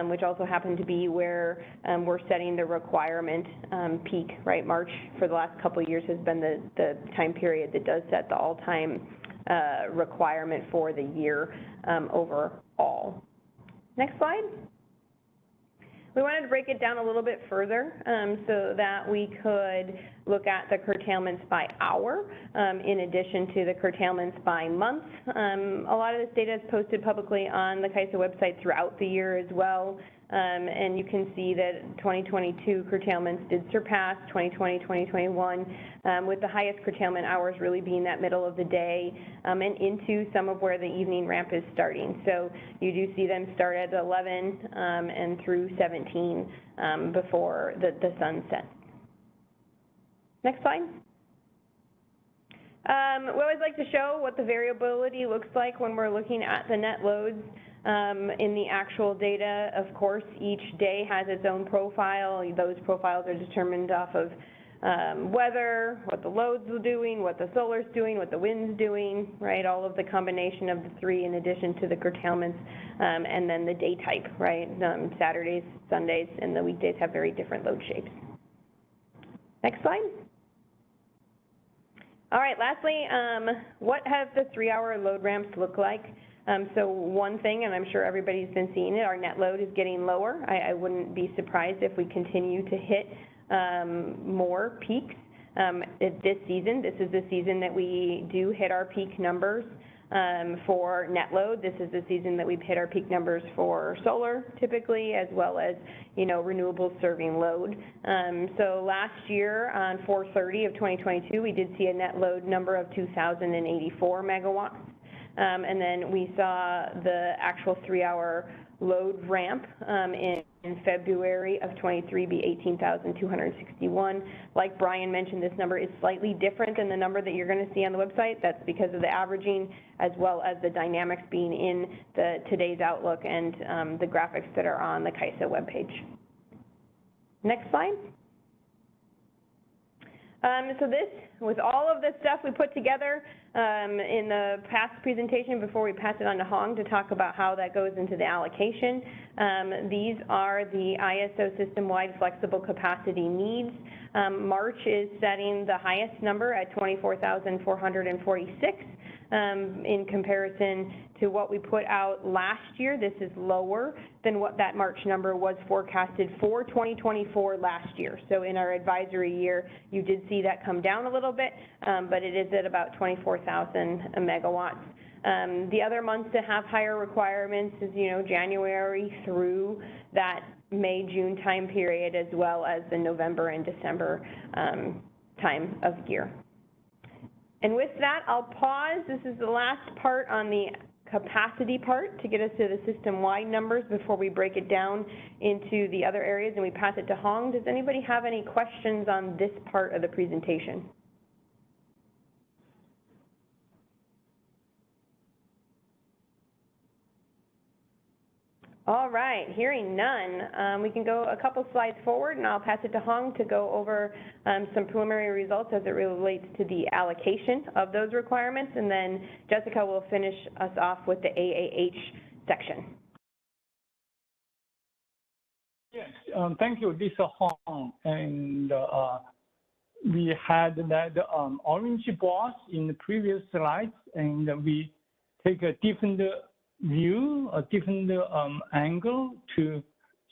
which also happened to be where we're setting the requirement peak, right? March for the last couple of years has been the time period that does set the all-time requirement for the year overall. Next slide. We wanted to break it down a little bit further so that we could look at the curtailments by hour in addition to the curtailments by month. A lot of this data is posted publicly on the CAISO website throughout the year as well. And you can see that 2022 curtailments did surpass 2020, 2021, with the highest curtailment hours really being that middle of the day and into some of where the evening ramp is starting. So you do see them start at 11 and through 17 before the sun sets. Next slide. We always like to show what the variability looks like when we're looking at the net loads. In the actual data, of course, each day has its own profile. Those profiles are determined off of weather, what the loads are doing, what the solar's doing, what the wind's doing, right? All of the combination of the three in addition to the curtailments, and then the day type, right? Saturdays, Sundays, and the weekdays have very different load shapes. Next slide. All right, lastly, what have the 3-hour load ramps look like? So one thing, and I'm sure everybody's been seeing it, our net load is getting lower. I wouldn't be surprised if we continue to hit more peaks this season. This is the season that we do hit our peak numbers for net load. This is the season that we've hit our peak numbers for solar typically, as well as, renewables serving load. So last year on 4/30 of 2022, we did see a net load number of 2,084 megawatts. And then we saw the actual 3-hour load ramp in February of 23 be 18,261. Like Brian mentioned, this number is slightly different than the number that you're going to see on the website. That's because of the averaging as well as the dynamics being in the today's Outlook and the graphics that are on the KYSA webpage. Next slide. So this, with all of this stuff we put together in the past presentation before we pass it on to Hong to talk about how that goes into the allocation, these are the ISO system-wide flexible capacity needs. March is setting the highest number at 24,446. In comparison to what we put out last year, this is lower than what that March number was forecasted for 2024 last year. So in our advisory year, you did see that come down a little bit, but it is at about 24,000 megawatts. The other months to have higher requirements is, January through that May, June time period, as well as the November and December time of year. And with that, I'll pause. This is the last part on the capacity part to get us to the system-wide numbers before we break it down into the other areas and we pass it to Hong. Does anybody have any questions on this part of the presentation? All right, hearing none, we can go a couple slides forward and I'll pass it to Hong to go over some preliminary results as it relates to the allocation of those requirements, and then Jessica will finish us off with the AAH section. Yes, thank you, this is Hong. And we had that orange box in the previous slides, and we take a different view, a different angle to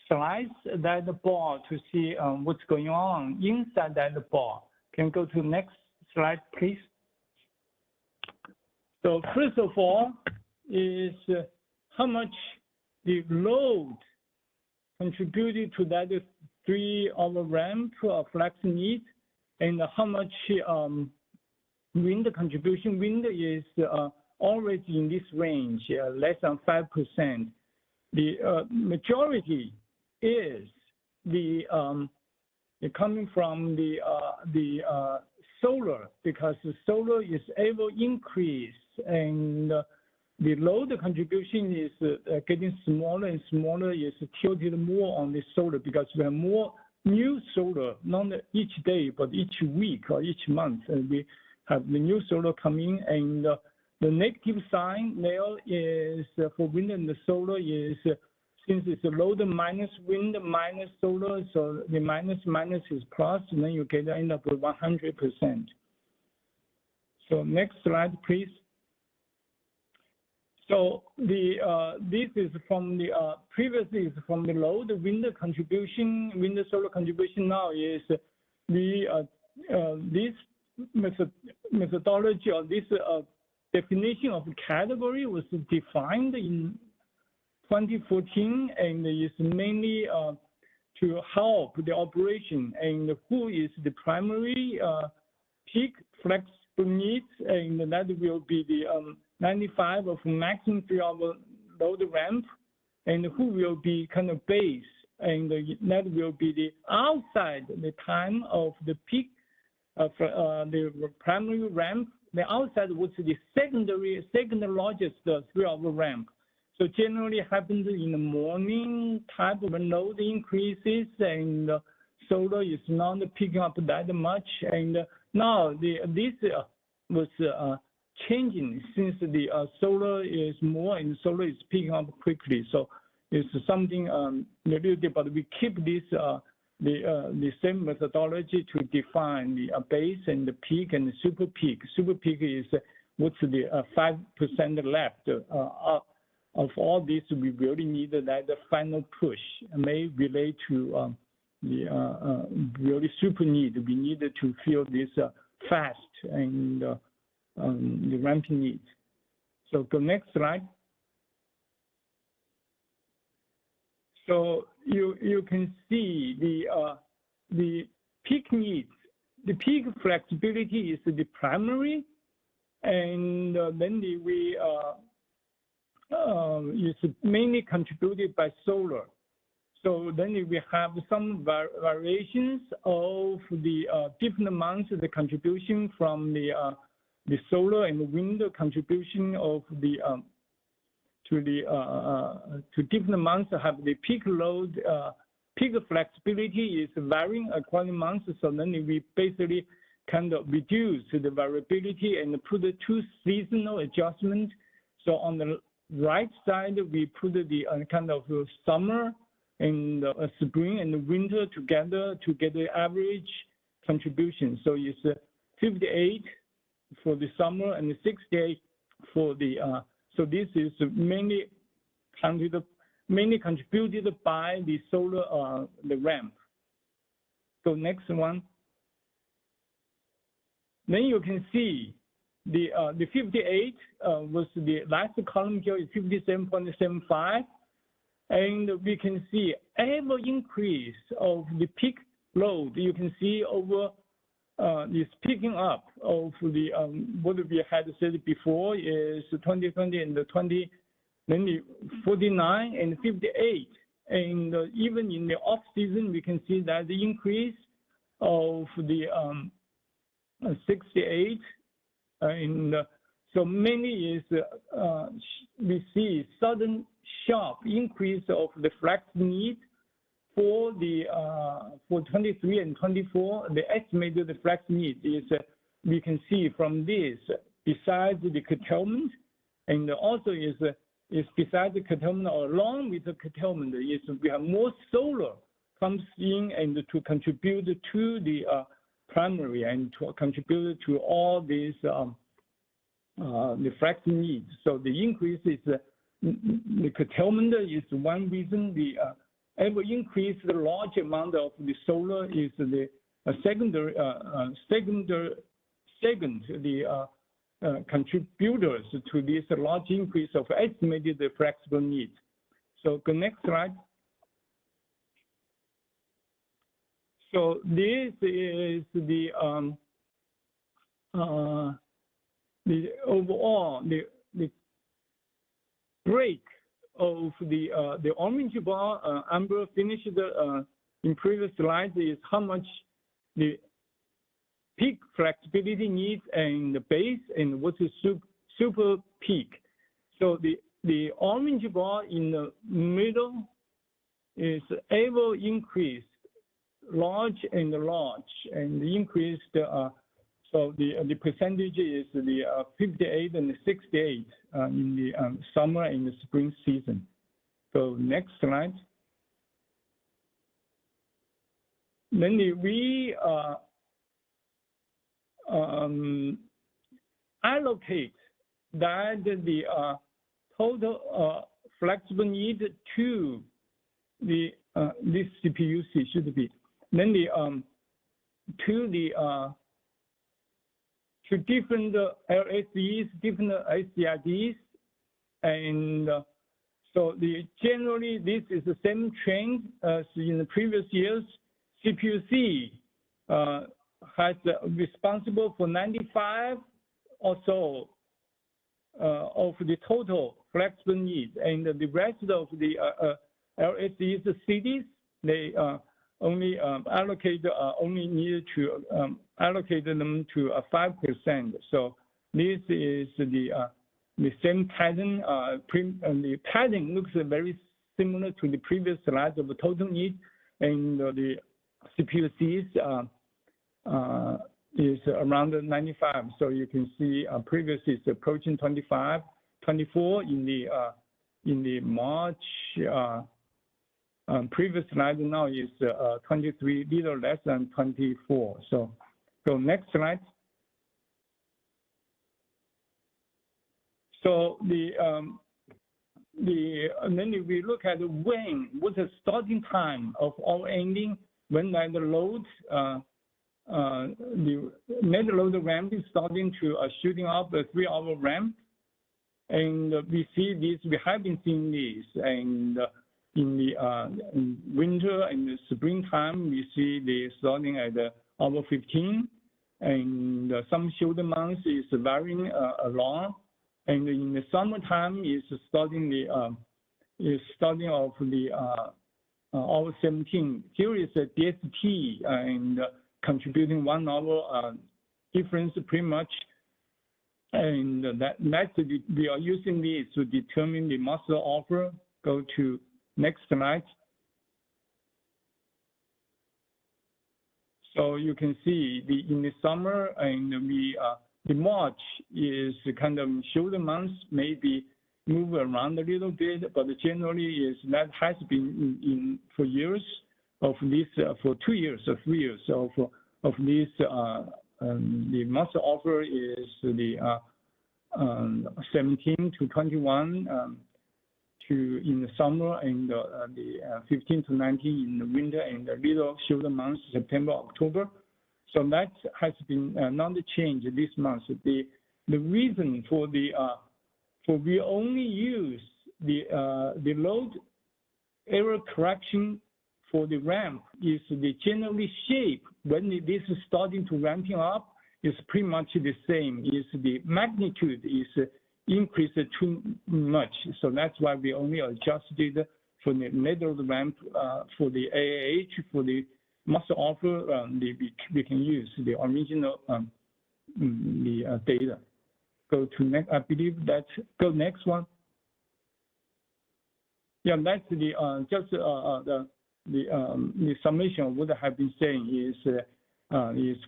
slice that ball to see what's going on inside that ball. Can you go to the next slide, please? So first of all is how much the load contributed to that 3-hour ramp flex need, and how much wind contribution. Wind is always in this range, less than 5%. The majority is the coming from the solar, because the solar is able to increase, and the load contribution is getting smaller and smaller. Is tilted more on the solar because we have more new solar, not each day but each week or each month, and we have the new solar coming. And the negative sign there is for wind and the solar is, since it's a load minus wind minus solar, so the minus is plus, and then you get end up with 100%. So next slide, please. So this is from the previously is from the load wind contribution, wind solar contribution. Now is the this methodology or this definition of category was defined in 2014, and is mainly to help the operation and who is the primary peak flexible needs, and that will be the 95 of maximum 3-hour load ramp, and who will be kind of base, and that will be the outside the time of the peak of the primary ramp. The outside was the second largest 3-hour ramp. So generally happens in the morning type of load increases, and solar is not picking up that much. And now this was changing since the solar is more and solar is picking up quickly. So it's something a little bit, but we keep this the same methodology to define the base and the peak and the super peak. Super peak is what's the 5% left of all this. We really need that final push may relate to the really super need. We needed to fill this fast and the ramping needs. So go next slide. So you can see the peak needs. The peak flexibility is the primary, and then we is mainly contributed by solar. So then we have some variations of the different months, the contribution from the solar and the wind contribution of the to different months have the peak load, peak flexibility is varying according months. So then we basically kind of reduce the variability and put the two seasonal adjustment. So on the right side, we put the kind of summer and spring and winter together to get the average contribution. So it's 58 for the summer and 68 for the, so this is mainly contributed by the solar, the ramp. So next one. Then you can see the 58 was the last column here is 57.75. And we can see every increase of the peak load. You can see over this picking up of the what we had said before is 2020 and the 20, then the 49 and 58. And even in the off season, we can see that the increase of the 68 and so mainly is we see sudden sharp increase of the flex need for the for 23 and 24. The estimated flex need is we can see from this besides the curtailment, and also is besides the curtailment or along with the curtailment is we have more solar comes in and to contribute to the primary and to contribute to all these the flex needs. So the increase is the curtailment is one reason. The ever increase the large amount of the solar is the second the contributors to this large increase of estimated flexible needs. So the next slide. So this is the overall the break of the orange bar. Amber finished in previous slides is how much the peak flexibility needs and the base and what's the super peak. So the orange bar in the middle is ever increased large and large and increased. So the percentage is the 58 and 68 in the summer and the spring season. So next slide. Then we allocate that the total flexible need to the this CPUC should be then the to the to different LSEs, different SCRDs, and so generally this is the same trend as in the previous years. CPUC has responsible for 95 or so of the total flexible needs, and the rest of the LSEs, the cities, they only allocate only need to allocate them to 5%. So this is the same pattern. The pattern looks very similar to the previous slide of the total need, and the CPUCs is around 95. So you can see previous is approaching 25, 24 in the March. Previous slide now is 23, little less than 24. So next slide. So and then we look at when, what's the starting time of our ending, when the load, the net load ramp is starting to shooting up a 3-hour ramp. And we see this, we have been seeing this, and in the winter and the springtime, we see the starting at hour 15, and some shoulder months is varying along. And in the summertime, is starting off the hour 17. Here is a DST and contributing 1 hour difference pretty much. And we are using this to determine the master offer. Go to next slide. So you can see in the summer and the March is kind of shoulder months, maybe move around a little bit, but generally is that has been in for years of this for 2 years or 3 years of this the master offer is the 17 to 21 in the summer and the 15 to 19 in the winter and the little shoulder months, September, October. So that has been not changed this month. The reason for we only use the load error correction for the ramp is the generally shape when this is starting to ramping up is pretty much the same. Is the magnitude is increased too much, so that's why we only adjusted for the middle of the ramp for the AAH for the master offer. We can use the original the data. Go to next. I believe that go next one. Yeah, that's the just the summation of what I have been saying is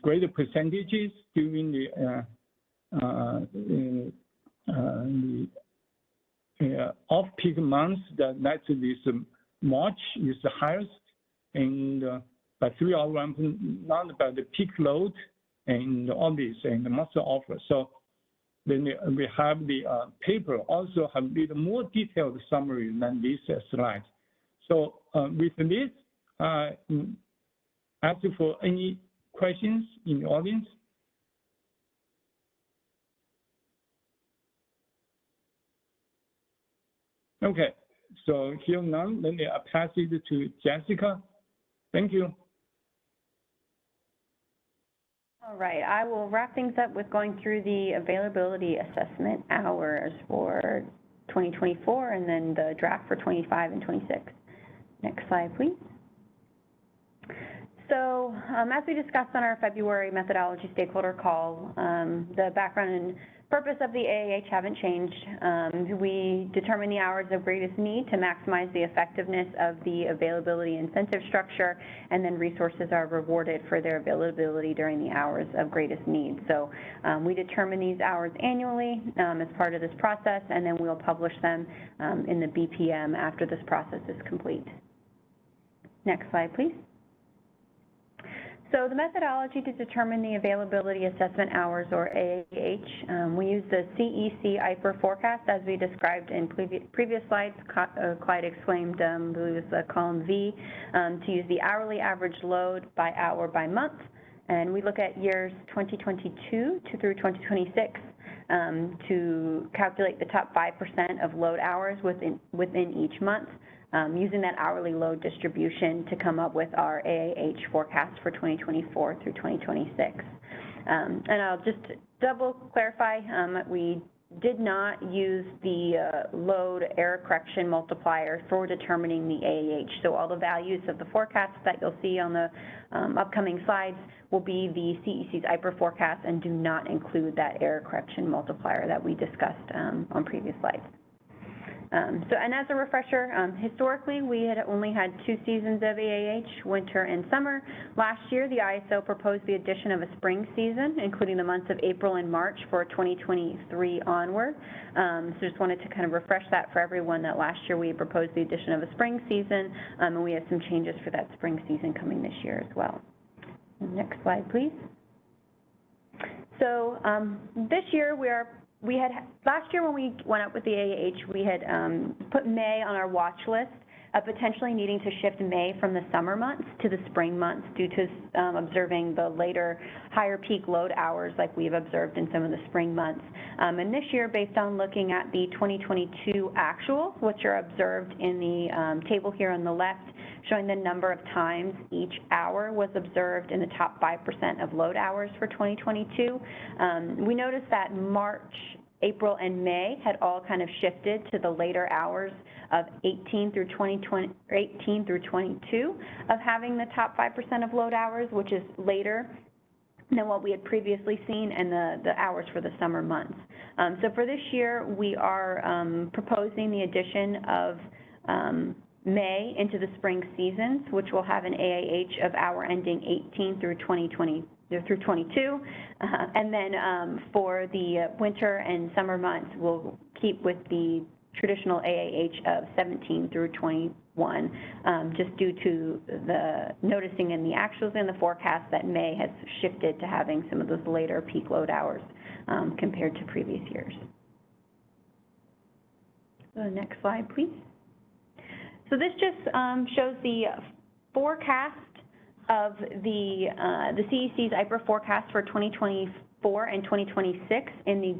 greater percentages during the off-peak months. That's this March is the highest, and by 3 hour ramp, not about the peak load and all this and the master offer. So then we have the paper also have a little more detailed summary than this slide. So with this, ask you for any questions in the audience. Okay, so here now, then I pass it to Jessica. Thank you. All right, I will wrap things up with going through the availability assessment hours for 2024 and then the draft for 25 and 26. Next slide, please. So as we discussed on our February methodology stakeholder call, the background and purpose of the AAH haven't changed. We determine the hours of greatest need to maximize the effectiveness of the availability incentive structure, and then resources are rewarded for their availability during the hours of greatest need. So we determine these hours annually as part of this process, and then we'll publish them in the BPM after this process is complete. Next slide, please. So the methodology to determine the availability assessment hours, or AAH, we use the CEC IPER forecast as we described in previous slides. Clyde explained, I believe it was column V, to use the hourly average load by hour by month. And we look at years 2022 through 2026 to calculate the top 5% of load hours within each month, using that hourly load distribution to come up with our AAH forecast for 2024 through 2026. And I'll just double clarify, we did not use the load error correction multiplier for determining the AAH. So all the values of the forecasts that you'll see on the upcoming slides will be the CEC's IPER forecast and do not include that error correction multiplier that we discussed on previous slides. And as a refresher, historically, we had only had 2 seasons of AAH, winter and summer. Last year, the ISO proposed the addition of a spring season, including the months of April and March for 2023 onward. So just wanted to kind of refresh that for everyone that last year we proposed the addition of a spring season, and we have some changes for that spring season coming this year as well. Next slide, please. So this year, last year when we went up with the AAH, we had put May on our watch list of potentially needing to shift May from the summer months to the spring months due to observing the later higher peak load hours like we've observed in some of the spring months. And this year, based on looking at the 2022 actuals, which are observed in the table here on the left, showing the number of times each hour was observed in the top 5% of load hours for 2022. We noticed that March April and May had all kind of shifted to the later hours of 18 through 22 of having the top 5% of load hours, which is later than what we had previously seen, and the hours for the summer months. So for this year, we are proposing the addition of May into the spring seasons, which will have an AAH of hour ending 18 through 22, and then for the winter and summer months, we'll keep with the traditional AAH of 17 through 21, just due to the noticing in the actuals in the forecast that May has shifted to having some of those later peak load hours compared to previous years. The next slide, please. So this just shows the forecast of the CEC's IPER forecast for 2024 and 2026 in the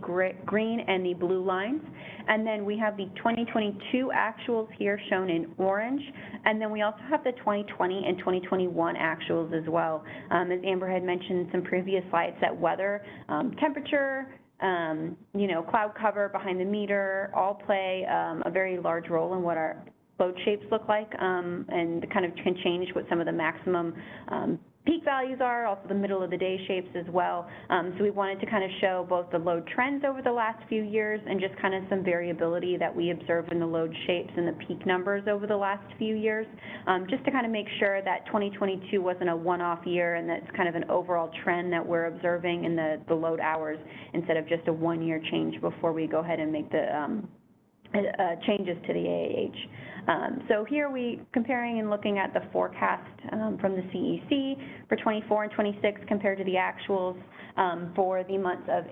green and the blue lines. And then we have the 2022 actuals here shown in orange. And then we also have the 2020 and 2021 actuals as well. As Amber had mentioned in some previous slides, that weather, temperature, you know, cloud cover, behind the meter, all play a very large role in what our load shapes look like, and kind of can change what some of the maximum peak values are, also the middle of the day shapes as well. So we wanted to kind of show both the load trends over the last few years and just kind of some variability that we observe in the load shapes and the peak numbers over the last few years, just to kind of make sure that 2022 wasn't a one-off year and that's kind of an overall trend that we're observing in the load hours instead of just a one-year change before we go ahead and make the changes to the AAH. So here we comparing and looking at the forecast from the CEC for 24 and 26 compared to the actuals for the months of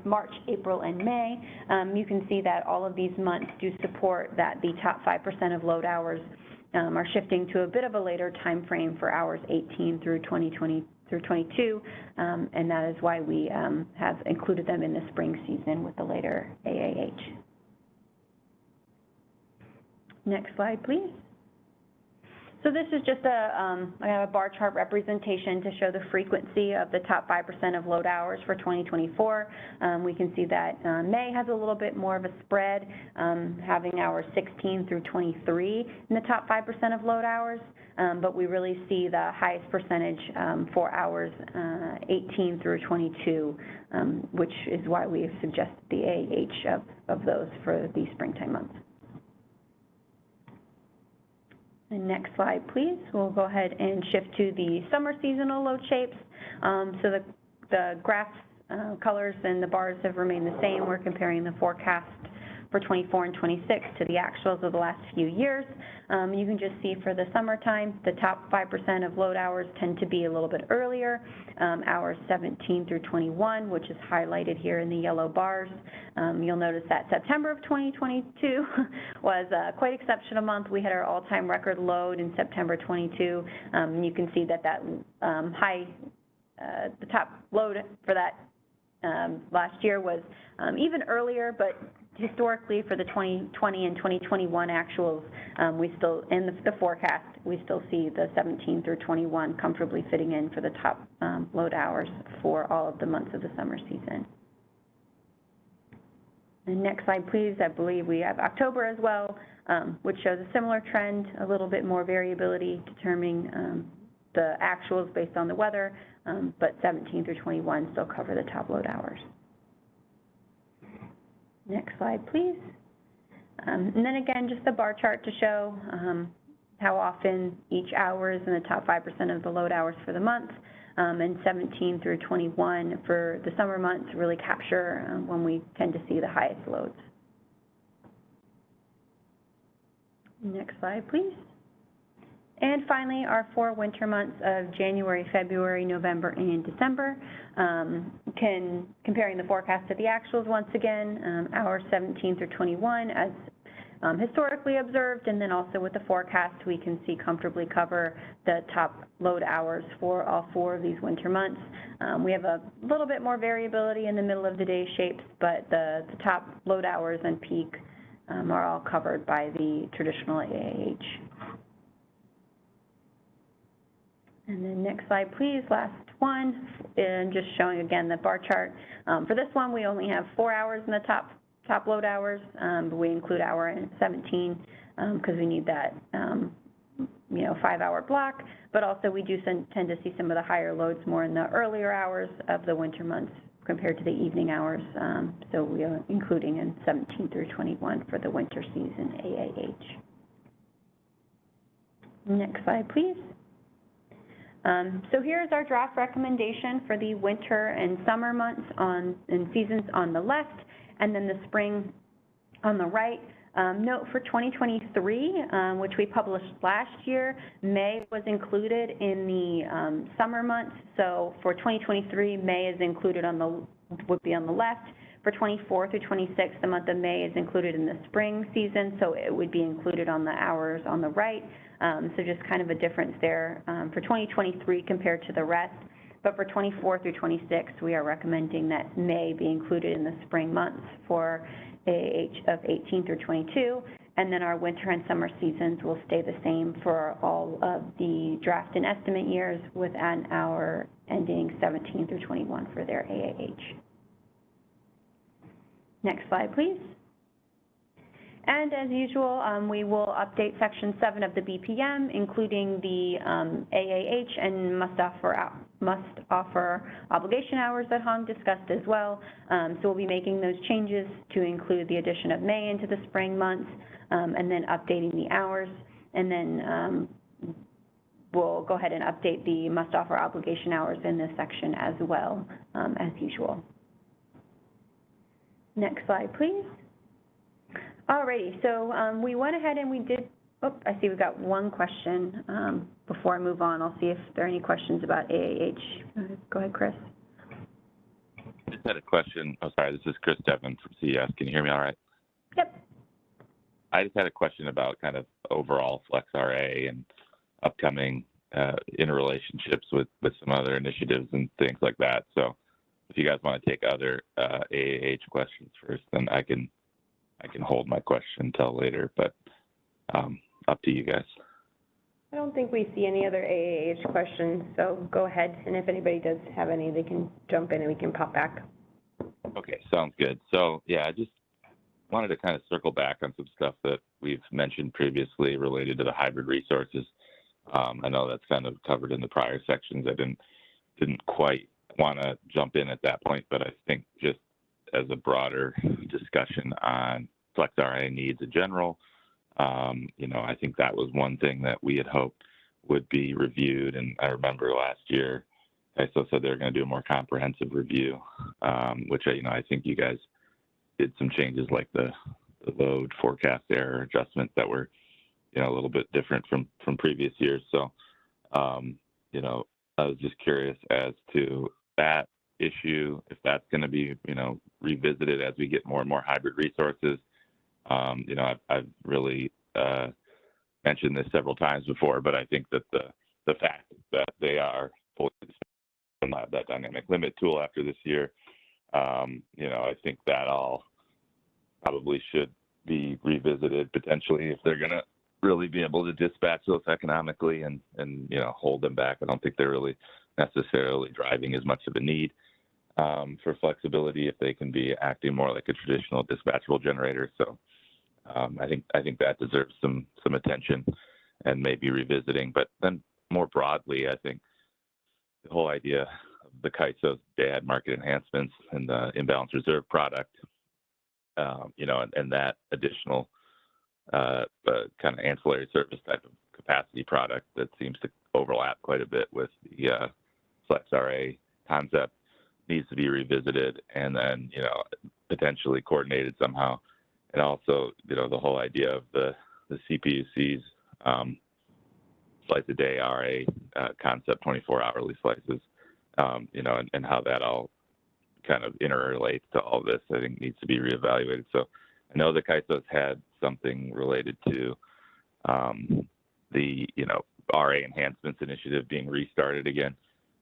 March, April, and May. You can see that all of these months do support that the top 5% of load hours are shifting to a bit of a later time frame for hours 18 through 22, and that is why we have included them in the spring season with the later AAH. Next slide, please. So this is just I have a bar chart representation to show the frequency of the top 5% of load hours for 2024. We can see that May has a little bit more of a spread, having hours 16 through 23 in the top 5% of load hours, but we really see the highest percentage for hours 18 through 22, which is why we have suggested the AH of those for the springtime months. And next slide, please. We'll go ahead and shift to the summer seasonal load shapes. So the graph colors and the bars have remained the same. We're comparing the forecast for 24 and 26 to the actuals of the last few years. You can just see for the summertime, the top 5% of load hours tend to be a little bit earlier, hours 17 through 21, which is highlighted here in the yellow bars. You'll notice that September of 2022 was quite an exceptional month. We had our all-time record load in September 22. You can see that the top load for that last year was even earlier, but historically for the 2020 and 2021 actuals, we still, in the forecast, we still see the 17 through 21 comfortably fitting in for the top load hours for all of the months of the summer season. And next slide, please. I believe we have October as well, which shows a similar trend, a little bit more variability, determining the actuals based on the weather, but 17 through 21 still cover the top load hours. Next slide, please. And then again, just the bar chart to show how often each hour is in the top 5% of the load hours for the month, and 17 through 21 for the summer months really capture when we tend to see the highest loads. Next slide, please. And finally, our 4 winter months of January, February, November, and December. Comparing the forecast to the actuals once again, hours 17 through 21 as historically observed, and then also with the forecast, we can see comfortably cover the top load hours for all 4 of these winter months. We have a little bit more variability in the middle of the day shapes, but the top load hours and peak are all covered by the traditional AAH. And then next slide, please, last one, and just showing again the bar chart. For this one, we only have 4 hours in the top load hours, but we include hour 17 because we need that, 5-hour block. But also we do tend to see some of the higher loads more in the earlier hours of the winter months compared to the evening hours. So we are including in 17 through 21 for the winter season AAH. Next slide, please. So here's our draft recommendation for the winter and summer months and seasons on the left, and then the spring on the right. Note for 2023, which we published last year, May was included in the summer months. So for 2023, May is included would be on the left. For 24 through 26, the month of May is included in the spring season, so it would be included on the hours on the right. So just kind of a difference there for 2023 compared to the rest. But for 24 through 26, we are recommending that May be included in the spring months for AAH of 18 through 22, and then our winter and summer seasons will stay the same for all of the draft and estimate years, with an hour ending 17 through 21 for their AAH. Next slide, please. And as usual, we will update Section 7 of the BPM, including the AAH and must offer obligation hours that Hong discussed as well. So we'll be making those changes to include the addition of May into the spring months, and then updating the hours. And then we'll go ahead and update the must offer obligation hours in this section as well, as usual. Next slide, please. Alrighty, so we went ahead and we did, I see we've got one question. Before I move on, I'll see if there are any questions about AAH. Go ahead, Chris. I just had a question. Oh, sorry, this is Chris Devon from CES. Can you hear me all right? Yep. I just had a question about kind of overall FlexRA and upcoming interrelationships with some other initiatives and things like that. So if you guys want to take other AAH questions first, then I can hold my question until later, but up to you guys. I don't think we see any other AAH questions, so go ahead. And if anybody does have any, they can jump in and we can pop back. Okay, sounds good. So yeah, I just wanted to kind of circle back on some stuff that we've mentioned previously related to the hybrid resources. I know that's kind of covered in the prior sections. I didn't quite want to jump in at that point, but I think just as a broader discussion on FlexRA needs in general, I think that was one thing that we had hoped would be reviewed. And I remember last year, ISO said they were going to do a more comprehensive review, which I think you guys did some changes like the load forecast error adjustment that were, a little bit different from previous years. So, I was just curious as to that issue, if that's going to be, revisited as we get more and more hybrid resources. I've really mentioned this several times before, but I think that the fact that they are fully that dynamic limit tool after this year, I think that all probably should be revisited potentially if they're going to really be able to dispatch those economically and hold them back. I don't think they're really necessarily driving as much of a need for flexibility if they can be acting more like a traditional dispatchable generator. So I think that deserves some attention and maybe revisiting. But then more broadly, I think the whole idea of the KISO's DAD market enhancements and the imbalance reserve product, and that additional kind of ancillary service type of capacity product that seems to overlap quite a bit with the FlexRA concept needs to be revisited and then, potentially coordinated somehow. And also, the whole idea of the CPUC's slice a day RA concept, 24 hourly slices, and how that all kind of interrelates to all this, I think needs to be reevaluated. So I know the KISO's had something related to the, RA enhancements initiative being restarted again,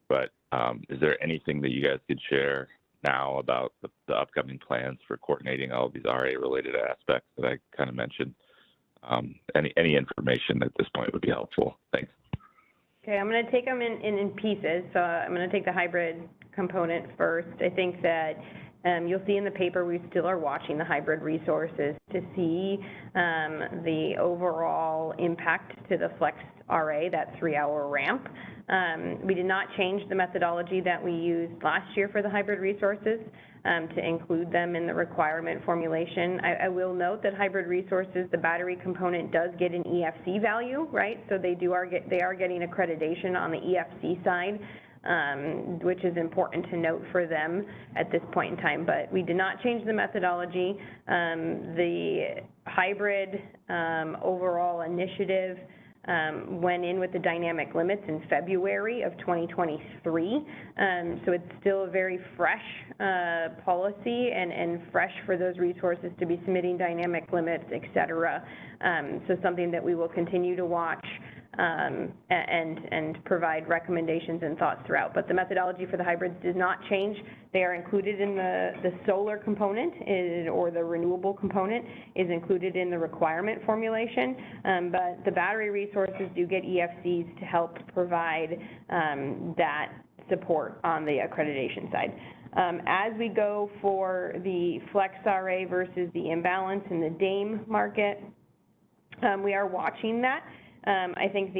but is there anything that you guys could share now about the upcoming plans for coordinating all of these RA-related aspects that I kind of mentioned? Any information at this point would be helpful. Thanks. Okay, I'm going to take them in pieces. So I'm going to take the hybrid component first. I think that you'll see in the paper we still are watching the hybrid resources to see the overall impact to the Flex RA, that 3-hour ramp. We did not change the methodology that we used last year for the hybrid resources to include them in the requirement formulation. I will note that hybrid resources, the battery component does get an EFC value, right? So they are getting accreditation on the EFC side, which is important to note for them at this point in time. But we did not change the methodology. The hybrid overall initiative went in with the dynamic limits in February of 2023. So it's still a very fresh policy and fresh for those resources to be submitting dynamic limits, et cetera. So something that we will continue to watch and provide recommendations and thoughts throughout. But the methodology for the hybrids does not change. They are included in the solar component or the renewable component is included in the requirement formulation. But the battery resources do get EFCs to help provide that support on the accreditation side. As we go for the Flex RA versus the imbalance in the DAME market, we are watching that. I think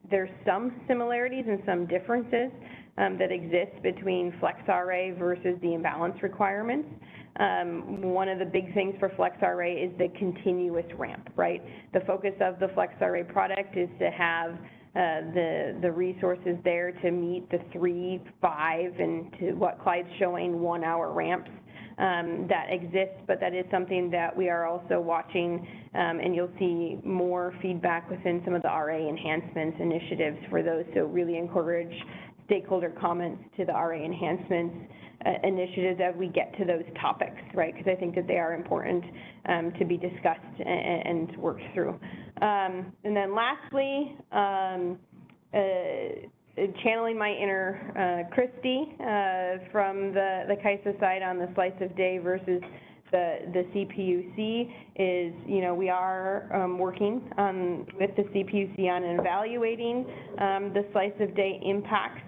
there's some similarities and some differences that exist between Flex RA versus the imbalance requirements. One of the big things for Flex RA is the continuous ramp, right? The focus of the Flex RA product is to have the resources there to meet the 3, 5, and to what Clyde's showing 1-hour ramps that exists, but that is something that we are also watching, and you'll see more feedback within some of the RA enhancements initiatives for those. So really encourage stakeholder comments to the RA enhancements initiatives as we get to those topics, right? Because I think that they are important to be discussed and worked through. And then lastly, channeling my inner Christy from the CAISO side on the slice of day versus the CPUC is, you know, we are working with the CPUC on evaluating the slice of day impacts.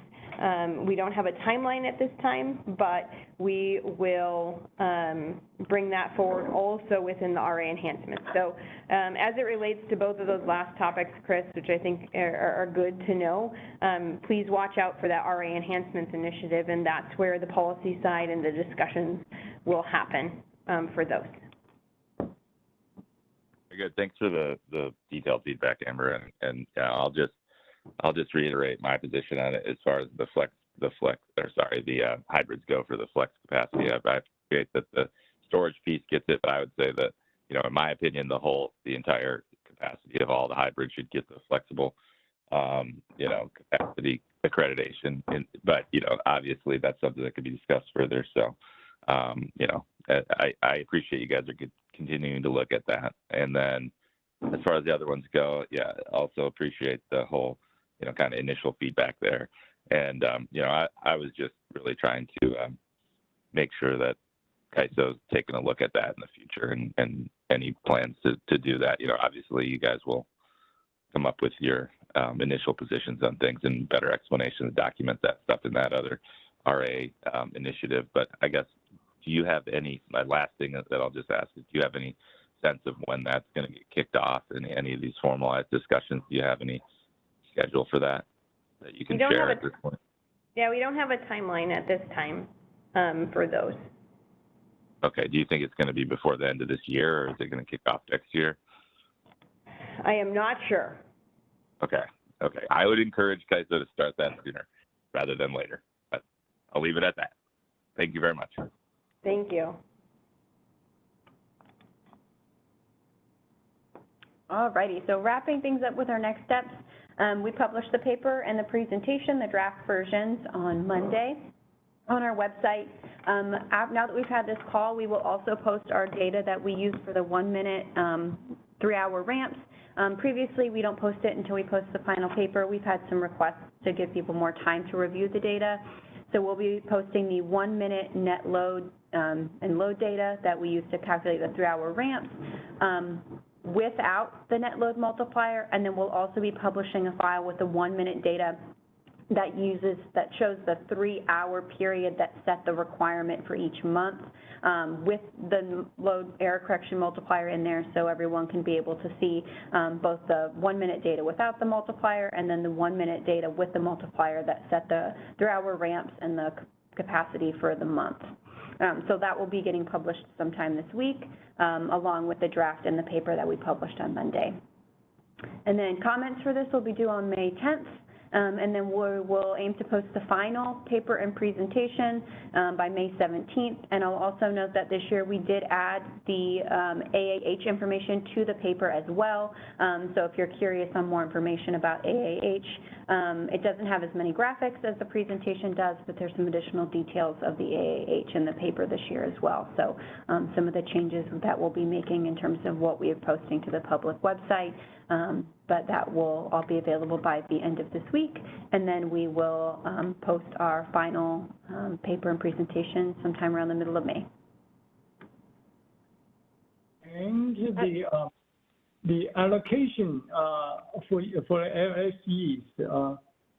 We don't have a timeline at this time, but we will bring that forward also within the RA enhancements. So as it relates to both of those last topics, Chris, which I think are good to know, please watch out for that RA enhancements initiative, and that's where the policy side and the discussions will happen for those. Very good. Thanks for the detailed feedback, Amber, and I'll just reiterate my position on it as far as the hybrids go for the flex capacity. I appreciate that the storage piece gets it, but I would say that, you know, in my opinion, the entire capacity of all the hybrids should get the flexible, you know, capacity accreditation. But, you know, obviously that's something that could be discussed further. So, you know, I appreciate you guys are continuing to look at that. And then as far as the other ones go, yeah, also appreciate the whole, you know, kind of initial feedback there. And, you know, I was just really trying to make sure that CAISO's taking a look at that in the future and any plans to do that. You know, obviously you guys will come up with your initial positions on things and better explanations, document that stuff in that other RA initiative. But I guess, do you have any, my last thing that I'll just ask is, do you have any sense of when that's going to get kicked off in any of these formalized discussions? Do you have any schedule for that you can share at this point? Yeah, we don't have a timeline at this time for those. Okay. Do you think it's going to be before the end of this year, or is it going to kick off next year? I am not sure. Okay. Okay. I would encourage CAISO to start that sooner rather than later, but I'll leave it at that. Thank you very much. Thank you. All righty, so wrapping things up with our next steps, we published the paper and the presentation, the draft versions, on Monday on our website. Now that we've had this call, we will also post our data that we use for the 1-minute 3-hour ramps. Previously, we don't post it until we post the final paper. We've had some requests to give people more time to review the data. So we'll be posting the 1-minute net load and load data that we use to calculate the 3-hour ramps. without the net load multiplier, and then we'll also be publishing a file with the 1-minute data that shows the 3-hour period that set the requirement for each month, with the load error correction multiplier in there, so everyone can be able to see both the 1-minute data without the multiplier and then the 1-minute data with the multiplier that set the 3-hour ramps and the capacity for the month. So that will be getting published sometime this week, along with the draft and the paper that we published on Monday. And then comments for this will be due on May 10th. And then we'll aim to post the final paper and presentation by May 17th. And I'll also note that this year we did add the AAH information to the paper as well. So if you're curious on more information about AAH, it doesn't have as many graphics as the presentation does, but there's some additional details of the AAH in the paper this year as well. So some of the changes that we'll be making in terms of what we are posting to the public website, but that will all be available by the end of this week, and then we will post our final paper and presentation sometime around the middle of May. And the allocation for LSEs,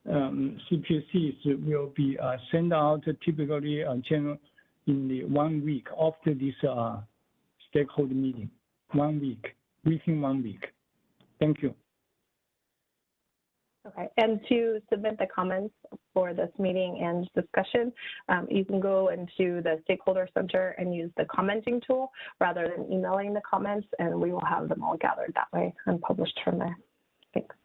CPCs will be sent out typically in the 1 week after this stakeholder meeting, 1 week, within 1 week. Thank you. Okay, and to submit the comments for this meeting and discussion, you can go into the Stakeholder Center and use the commenting tool rather than emailing the comments, and we will have them all gathered that way and published from there. Thanks.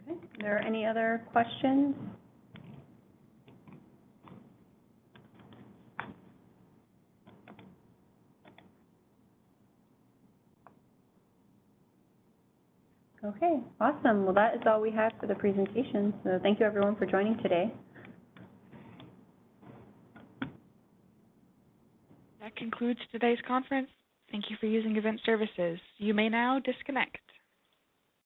Okay, are there any other questions? Okay, awesome. Well, that is all we have for the presentation. So thank you everyone for joining today. That concludes today's conference. Thank you for using Event Services. You may now disconnect.